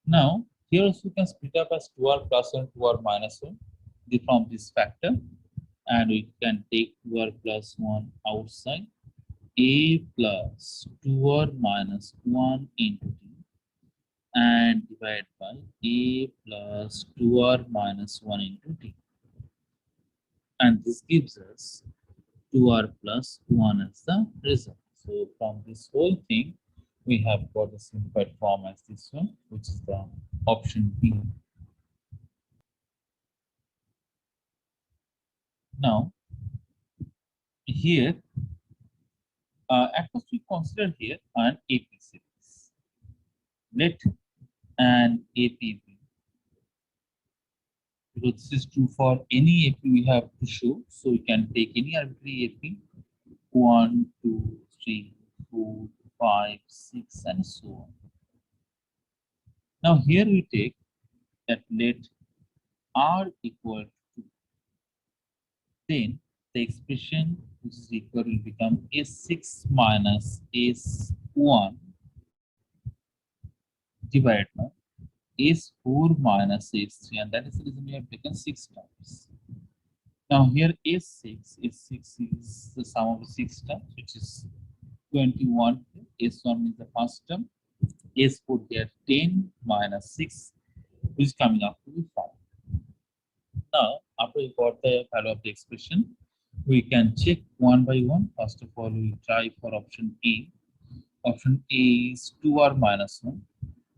Now, here also we can split up as 2r plus 1, 2r minus 1 from this factor, and we can take 2r plus 1 outside, a plus 2r minus 1 into d, and divide by a plus 2r minus 1 into d. And this gives us 2r plus 1 as the result. So from this whole thing, we have got the simplified form as this one, which is the option B. Now, here, at first we consider here an AP series. Let an AP be, because this is true for any AP we have to show. So we can take any arbitrary AP, 1, 2, 3, 4, 5, 6, and so on. Now here we take that let R equal to 2. Then the expression which is equal will become S6 minus S1 divided by S4 minus S3, and that is the reason we have taken 6 terms. Now here S6 is the sum of the 6 terms, which is 21. S1 means the first term. S4 here 10 minus 6, which is coming up to be 5. Now, after we got the value of the expression, we can check one by one. First of all, we try for option A. Option A is 2r minus 1.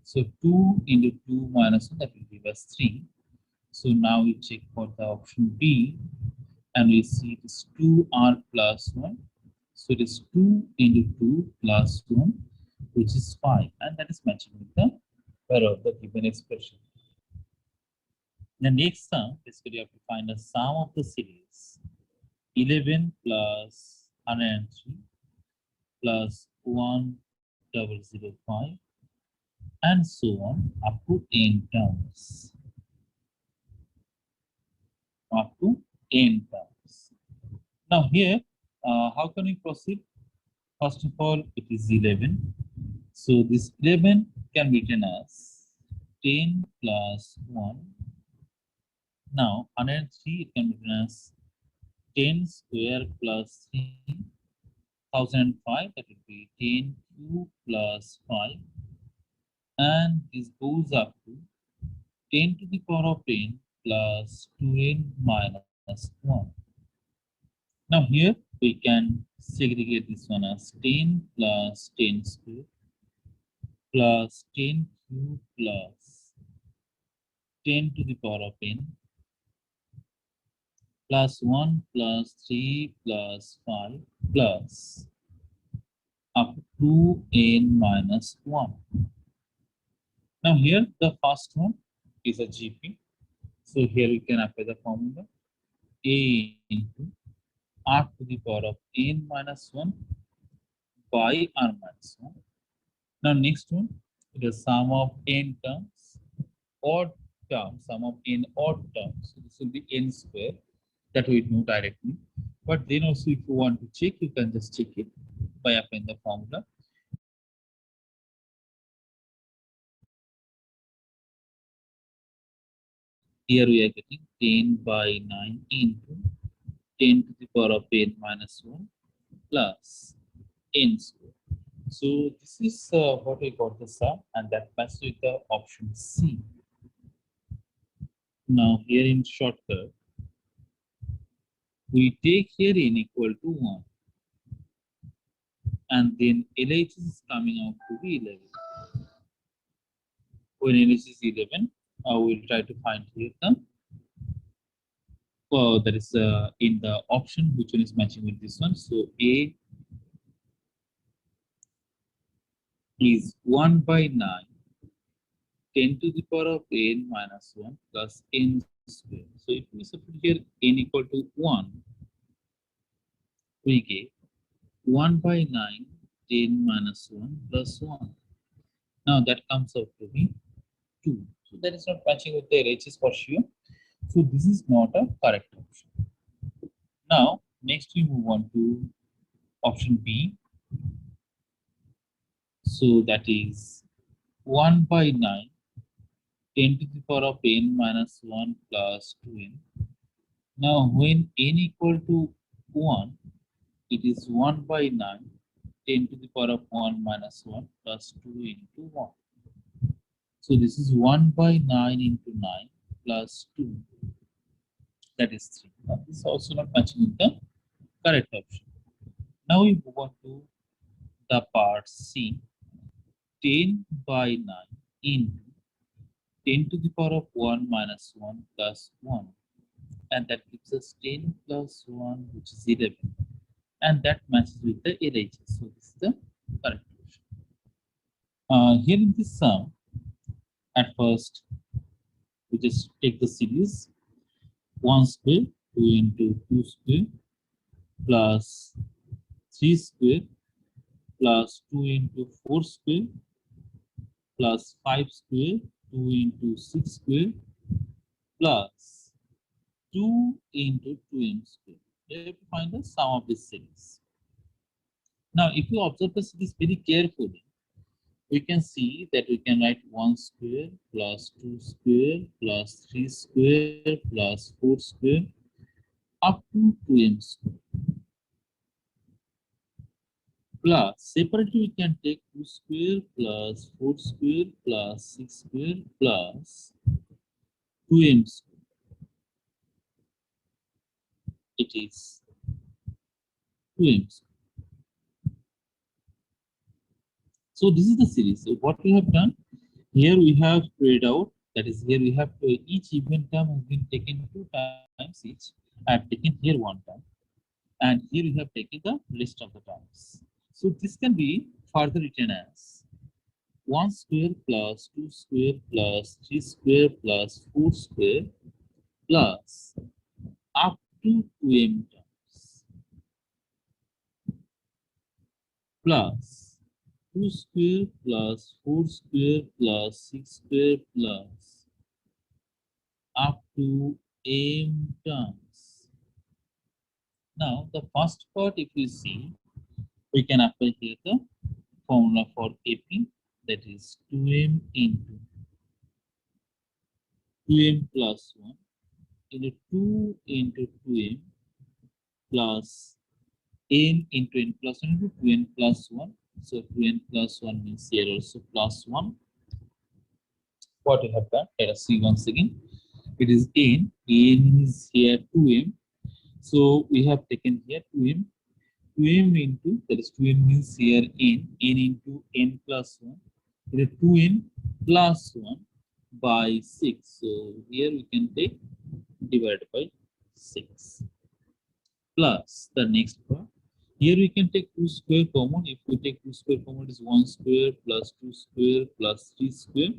So 2 into 2 minus 1, that will give us 3. So now we check for the option B, and we see it is 2r plus 1. So it is 2 into 2 plus 1, which is 5, and that is matching with the value of the given expression. The next sum, basically you have to find the sum of the series 11 plus 103 plus 1005 and so on up to n terms. Up to n terms. Now here, how can we proceed? First of all, it is 11. So this 11 can be written as 10 plus 1. Now 103 it can be written as 10 square plus 3, 1005, that will be 10 cube plus 5, and this goes up to 10 to the power of 10 plus 2n minus 1. Now here we can segregate this one as 10 plus 10 square plus 10 cube plus 10 to the power of n plus 1 plus 3 plus 5 plus up to n minus 1. Now here the first one is a GP. So here we can apply the formula A into r to the power of n minus 1 by r minus 1. Now next one, it is sum of n terms, odd terms, sum of n odd terms. So this will be n square, that we know directly. But then also, if you want to check, you can just check it by applying the formula. Here we are getting 10 by 9 into 10 to the power of n minus 1 plus n square. So this is what we got the sum, and that matches with the option C. Now here in shortcut, we take here n equal to 1, and then LHS is coming out to be 11. When LHS is 11, we'll try to find here the that is in the option which one is matching with this one. So A is 1 by 9, 10 to the power of n minus 1 plus n square. So if we substitute here n equal to 1, we get 1 by 9, 10 minus 1 plus 1. Now that comes out to be 2. So that is not matching with the LHS for sure. So this is not a correct option. Now next we move on to option B. So that is 1 by 9, 10 to the power of n minus 1 plus 2n. Now when n equal to 1, it is 1 by 9, 10 to the power of 1 minus 1 plus 2 into 1. So this is 1 by 9 into 9 plus 2. That is 3. Now this is also not matching with the correct option. Now we move on to the part C. 10 by 9 into 10 to the power of 1 minus 1 plus 1. And that gives us 10 plus 1, which is 11. And that matches with the LHS. So this is the correct option. Here in this sum, at first, we just take the series 1 square, 2 into 2 square, plus 3 square, plus 2 into 4 square, plus 5 square, 2 into 6 square, plus 2 into 2m square. You have to find the sum of this series. Now, if you observe the series very carefully, we can see that we can write 1 square plus 2 square plus 3 square plus 4 square up to 2m square. Plus, separately we can take 2 square plus 4 square plus 6 square plus 2m square. It is 2m square. So this is the series. So what we have done, here we have spread out, that is here we have each event term has been taken 2 times each. I have taken here 1 time, and here we have taken the list of the terms. So this can be further written as 1 square plus 2 square plus 3 square plus 4 square plus up to 2m terms plus 2 square plus 4 square plus 6 square plus up to m terms. Now the first part, if we see, we can apply here the formula for AP, that is 2m into 2m plus 1 into 2 into 2m plus n into n plus 1 into 2n plus 1. So 2n plus 1 means here also plus 1. What we have done, let us see once again. It is n is here 2m. So we have taken here 2m. 2m into, that is 2m means here n into n plus 1. It is 2n plus 1 by 6. So here we can take divided by 6. Plus the next part. Here we can take 2 square common. If we take 2 square common, it is 1 square plus 2 square plus 3 square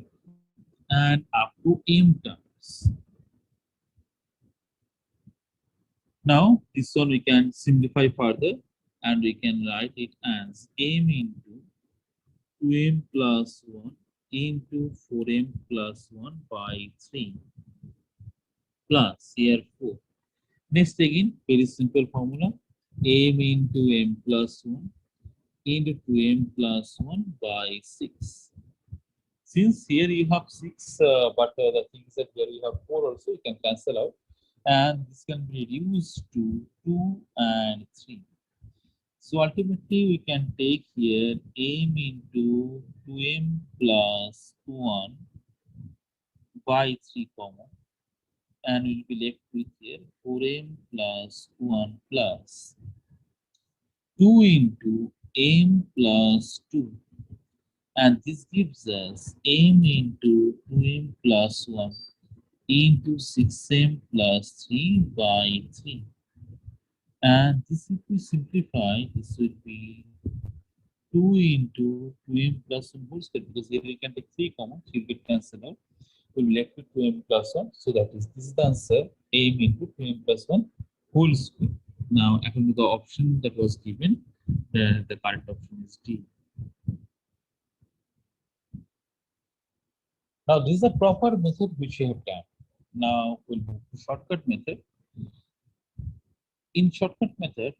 and up to m terms. Now this one we can simplify further and we can write it as m into 2m plus 1 into 4m plus 1 by 3 plus here 4. Next again, very simple formula. M into m plus 1 into 2m plus 1 by 6. Since here you have 6, but the thing is that here you have 4 also, you can cancel out. And this can be reduced to 2 and 3. So ultimately, we can take here m into 2m plus 1 by 3 comma, and we'll be left with here 4m plus 1 plus 2 into m plus 2, and this gives us m into 2m plus 1 into 6m plus 3 by 3. And this, if we simplify, this would be 2 into 2m plus 1 whole square, because here we can take 3 comma, 3 will get cancelled out. We'll be left with 2m plus 1. So that is, this is the answer, m into 2m plus 1 whole square. Now, according to the option that was given, the correct option is D. Now, this is a proper method which we have done. Now, we'll move to shortcut method. In shortcut method,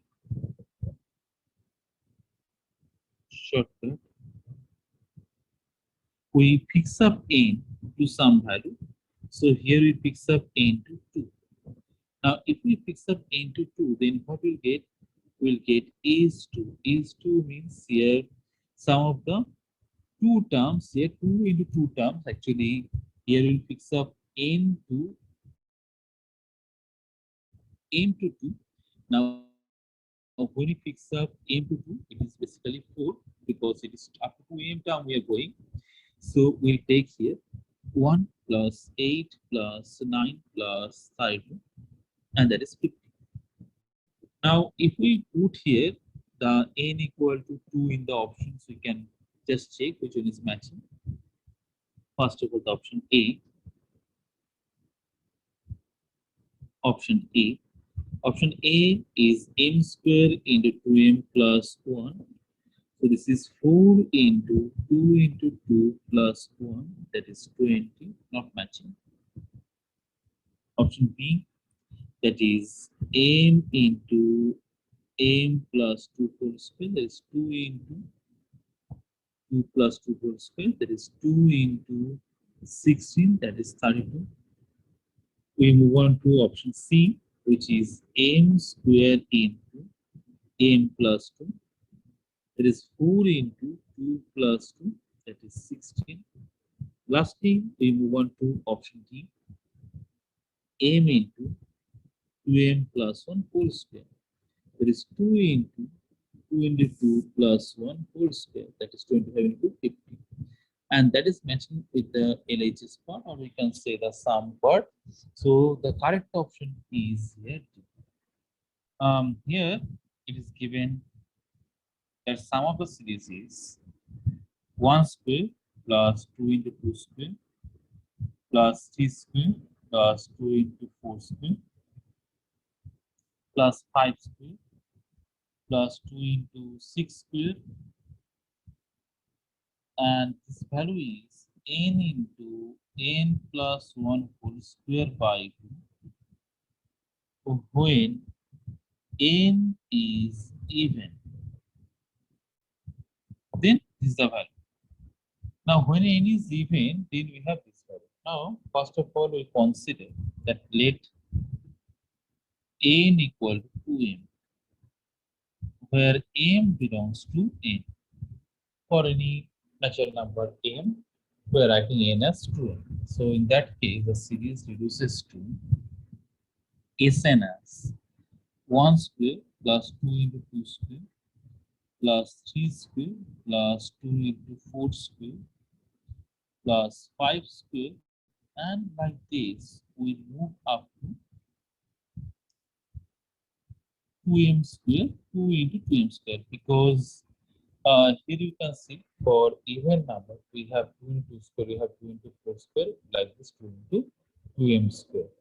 we fix up n to some value. So here we fix up n to 2. Now, if we fix up n to 2, then what we'll get? We'll get is 2. Is 2 means here some of the 2 terms, here 2 into 2 terms. Actually, here we'll fix up n to 2. Now, when we fix up m to 2, it is basically 4, because it is up to 2m term we are going. So we'll take here 1 plus 8 plus 9 plus 30, and that is 50. Now, if we put here the n equal to 2 in the options, we can just check which one is matching. First of all, the option A. Option A. Option A is m square into 2m plus 1. So this is 4 into 2 into 2 plus 1, that is 20, not matching. Option B, that is m into m plus 2 whole square, that is 2 into 2 plus 2 whole square, that is 2 into 16, that is 32. We move on to option C, which is m square into m plus 2. That is 4 into 2 plus 2, that is 16. Lastly, we move on to option D, m into 2m plus 1 whole square. That is 2 into 2 into 2 plus 1 whole square, that is 25 into 50. And that is mentioned with the LHS part, or we can say the sum part. So the correct option is here. Here it is given that sum of the series is 1 square plus 2 into 2 square plus 3 square plus 2 into 4 square plus 5 square plus 2 into 6 square, and this value is n into n plus 1 whole square by 2 when n is even. Then this is the value. Now, when n is even, then we have this value. Now, first of all, we consider that let n equal to 2m, where m belongs to n. For any natural number m, we are writing n as 2m. So, in that case, the series reduces to Sn as 1 square plus 2 into 2 square plus 3 square plus 2 into 4 square plus 5 square, and like this we move up to 2m square, 2 into 2m square, because here you can see for even number we have 2 into square, we have 2 into 4 square, like this 2 into 2m square.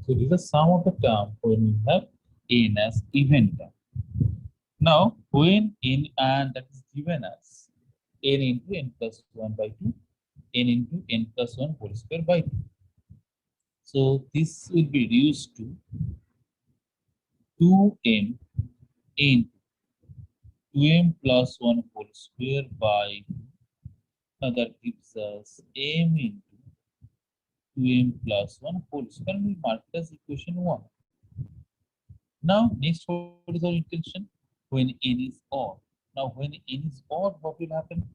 So this is the sum of the term when we have n as even term. Now when n, and that is given as n into n plus 1 by 2, n into n plus 1 whole square by 2. So this will be reduced to 2m into 2m plus 1 whole square by that gives us m into 2m plus 1 whole square. We mark it as equation 1. Now, next, what is our intention? When n is odd. Now, when n is odd, what will happen?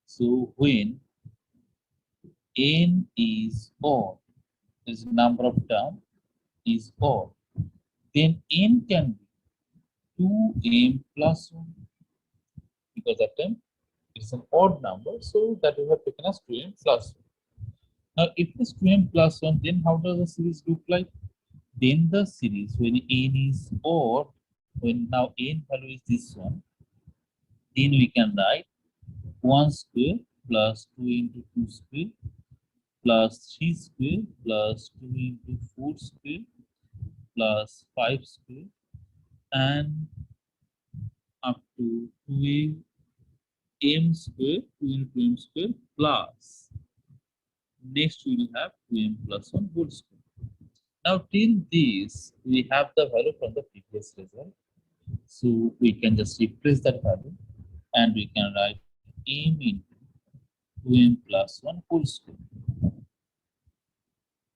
So, when n is odd, this number of term is odd, then n can be 2m plus 1 because that time it's an odd number, so that we have taken as 2m plus 1. Now, if it is 2m plus 1, then how does the series look like? Then the series, when n is odd, when now n value is this one, then we can write 1 square plus 2 into 2 square plus 3 square plus 2 into 4 square plus 5 square and up to 2m square, 2 into m square plus next we will have 2m plus 1 whole square. Now till this we have the value from the previous result. So we can just replace that value and we can write m into 2m plus 1 whole square.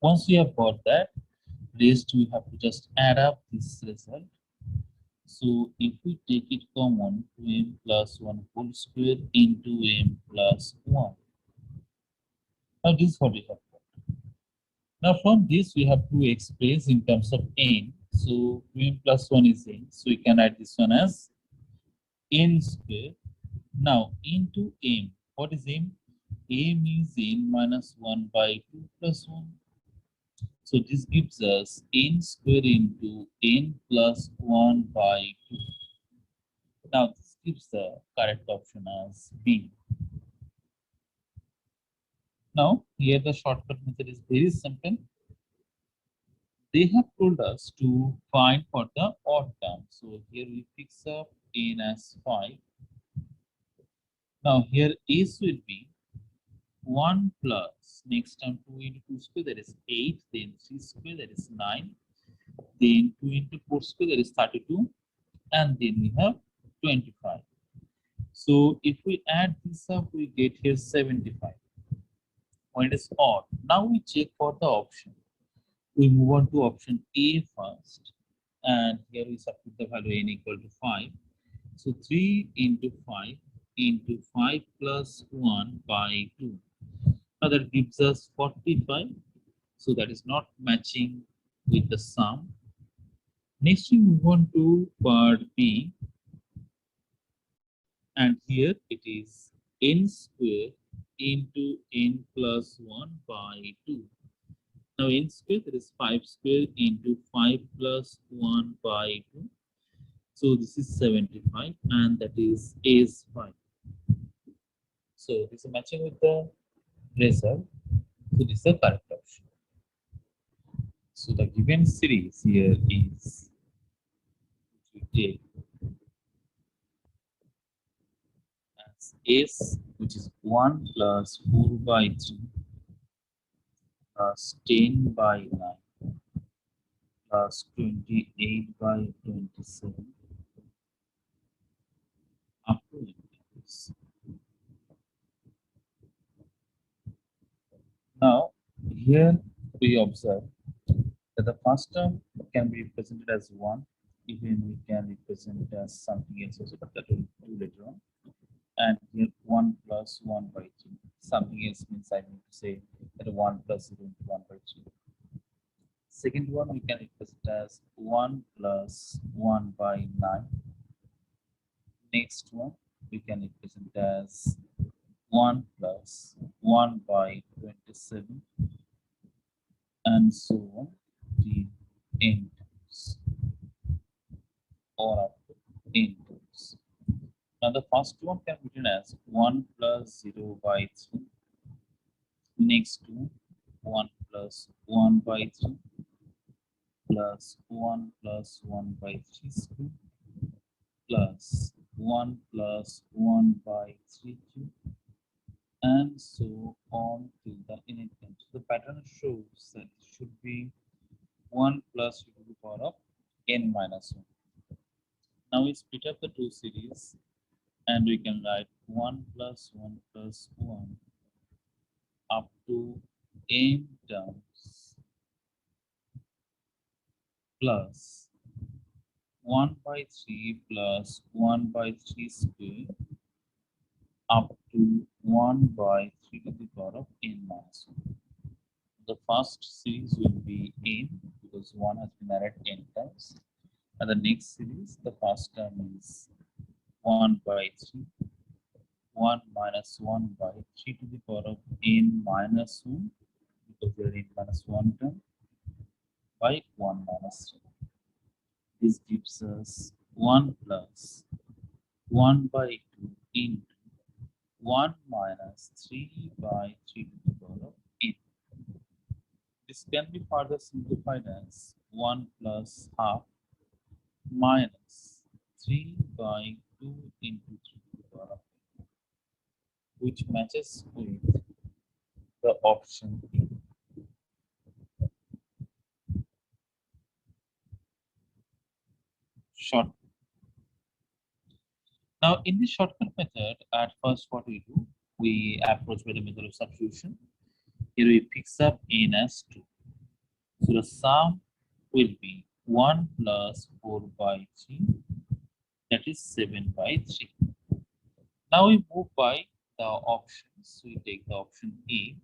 Once we have got that, rest we have to just add up this result. So if we take it common, 2m plus 1 whole square into m plus 1. Now this is what we have got. Now from this we have to express in terms of n. So 2m plus 1 is n. So we can write this one as n square. Now into m. What is m? m is n minus 1 by 2 plus 1. So this gives us n square into n plus 1 by 2. Now this gives the correct option as B. Now here the shortcut method is very simple. They have told us to find for the odd term. So here we fix up n as 5. Now here s will be 1 plus next term 2 into 2 square, that is 8, then 3 square, that is 9, then 2 into 4 square, that is 32, and then we have 25. So if we add this up, we get here 75. When it is odd, now we check for the option. We move on to option A first, and here we substitute the value n equal to 5. So 3 into 5 into 5 plus 1 by 2. Now that gives us 45. So that is not matching with the sum. Next we move on to part B, and here it is n square into n plus 1 by 2. Now n square, that is 5 square into 5 plus 1 by 2. So this is 75 and that is is 5. So this is matching with the result. So this is the correct option. So the given series here is we take as S, which is 1 plus 4 by 3 plus 10 by 9 plus 28 by 27 up to infinity. Now, here we observe that the first term can be represented as 1, even we can represent it as something else also, but that will do later on. And here 1 plus 1 by 3. Something else means I need to say that 1 plus 0 into 1 by 3. Second one we can represent as 1 plus 1 by 9. Next one we can represent as 1 plus 1 by 27 and so on the n terms or up to n terms. Now the first one can be written as 1 plus 0 by 3. Next one 1 plus 1 by 3 plus 1 plus 1 by 3 square plus 1 plus 1 by 3 cube and so on till the nth term. So the pattern shows that it should be 1 plus e to the power of n minus 1. Now we split up the two series and we can write 1 plus 1 plus 1 up to n terms plus 1 by 3 plus 1 by 3 square up to 1 by 3 to the power of n minus 1. The first series will be n because 1 has been added n times. And the next series, the first term is 1 by 3, 1 minus 1 by 3 to the power of n minus 1 because we are n minus 1 term by 1 minus 3. This gives us 1 plus 1 by 2 into 1 minus 3 by 3 to the power of n. This can be further simplified as 1 plus half minus 3 by 2 into 3 to the power of n, which matches with the option B. Short. Now, in the shortcut method, at first what we do, we approach by the method of substitution. Here we fix up n as 2. So the sum will be 1 plus 4 by 3, that is 7 by 3. Now we move by the options. We take the option A.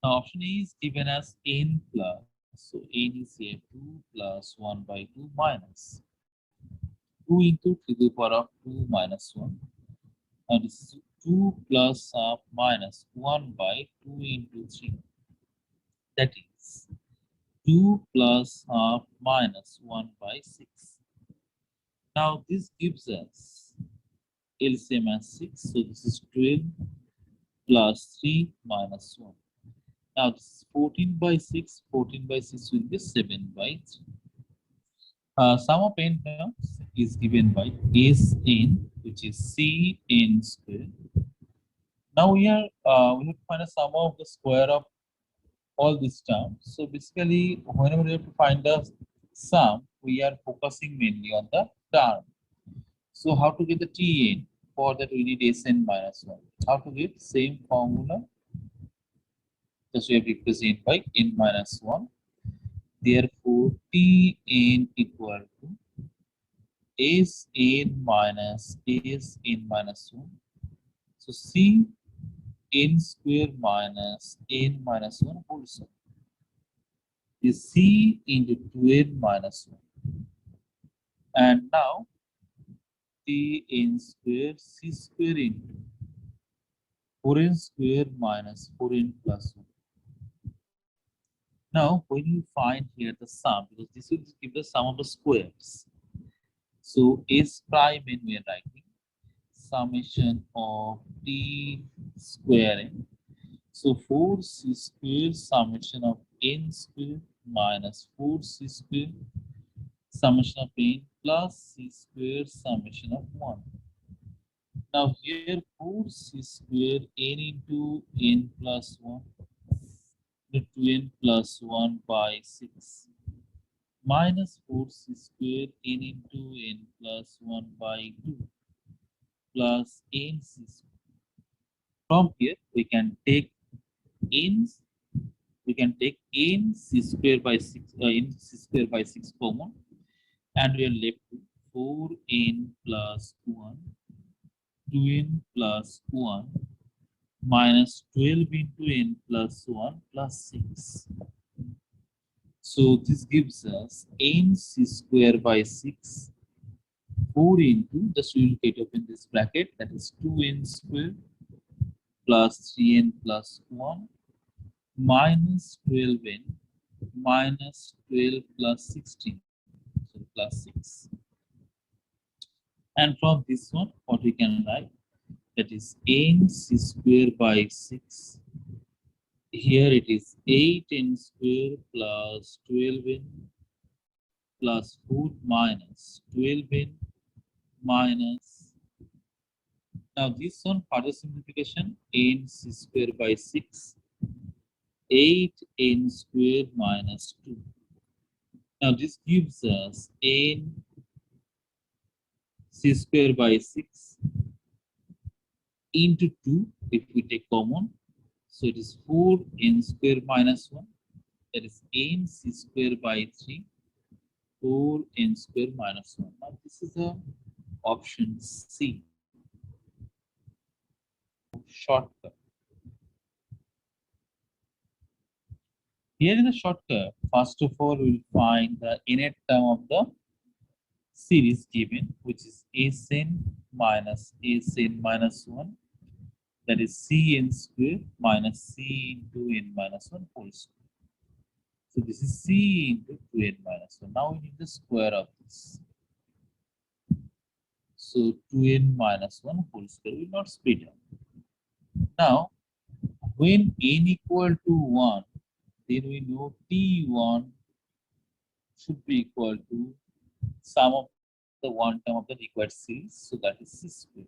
Now option A is given as n plus. So n is here 2 plus 1 by 2 minus 2 into 3 to the power of 2 minus 1. Now this is 2 plus minus 1 by 2 into 3. That is 2 plus half minus 1 by 6. Now this gives us LCM as 6. So this is 12 plus 3 minus 1. Now this is 14 by 6. 14 by 6 will be 7 by 3. Sum of n terms is given by Sn, which is Cn square. Now we have to find a sum of the square of all these terms. So basically, whenever we have to find the sum, we are focusing mainly on the term. So how to get the Tn? For that we need Sn minus 1. How to get? Same formula. Just we have represent by n minus 1. Therefore, Tn equal to Sn minus Sn minus 1. So C n square minus n minus 1 whole square is C into 2n minus 1. And now Tn square C square into 4n square minus 4n plus 1. Now, when you find here the sum, because this will give the sum of the squares. So S prime n we are writing summation of T square n. So 4c square summation of n square minus 4c square summation of n plus c square summation of 1. Now here 4c square n into n plus 1. The 2n plus 1 by 6 minus 4c square n into n plus 1 by 2 plus nc square. From here we can take n c square by 6 n c square by 6 common, and we are left with 4n plus 1 2n plus 1 minus 12 into n plus 1 plus 6. So this gives us n c square by 6, 4 into, just we will get open this bracket, that is 2n square plus 3n plus 1 minus 12n minus 12 plus 16, so plus 6. And from this one, what we can write, that is n c square by 6. Here it is 8n square plus 12n plus 4 minus 12n minus. Now this one further simplification, n c square by 6, 8n square minus 2 Now this gives us n c square by 6 into 2 if we take common. So it is 4n square minus 1. That is n c square by 3, 4n square minus 1. Now this is a option C, shortcut. Here in the shortcut, first of all, we'll find the nth term of the series given, which is Sn minus 1. That is Cn square minus C into n minus 1 whole square. So this is C into 2n minus 1. Now we need the square of this. So 2n minus 1 whole square will not split up. Now, when n equal to 1, then we know T1 should be equal to sum of the one term of the required series. So that is C square.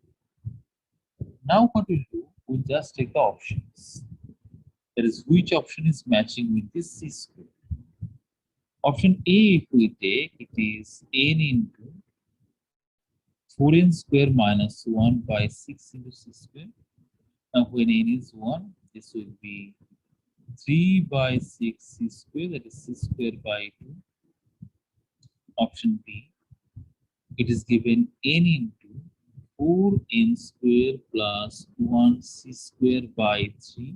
Now what we'll do, we'll just take the options. That is, which option is matching with this C square. Option A, if we take, it is n into 4n square minus 1 by 6 into C square. Now when n is 1, this will be 3 by 6 C square, that is C square by 2. Option B, it is given n into 4n square plus 1 C square by 3.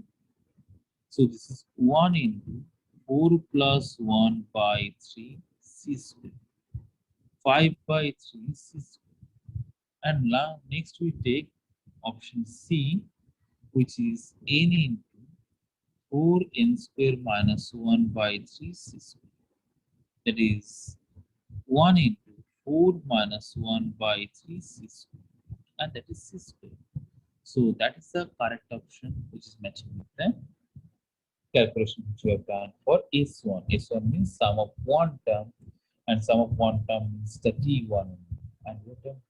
So this is 1 into 4 plus 1 by 3 C square. 5 by 3 C square. And now next we take option C, which is n into 4n square minus 1 by 3 C square. That is 1 into 4 minus 1 by 3 C square. And that is C square. So that is the correct option, which is matching with the calculation which we have done for S1. S1 means sum of one term, and sum of one term means the T1. And we have done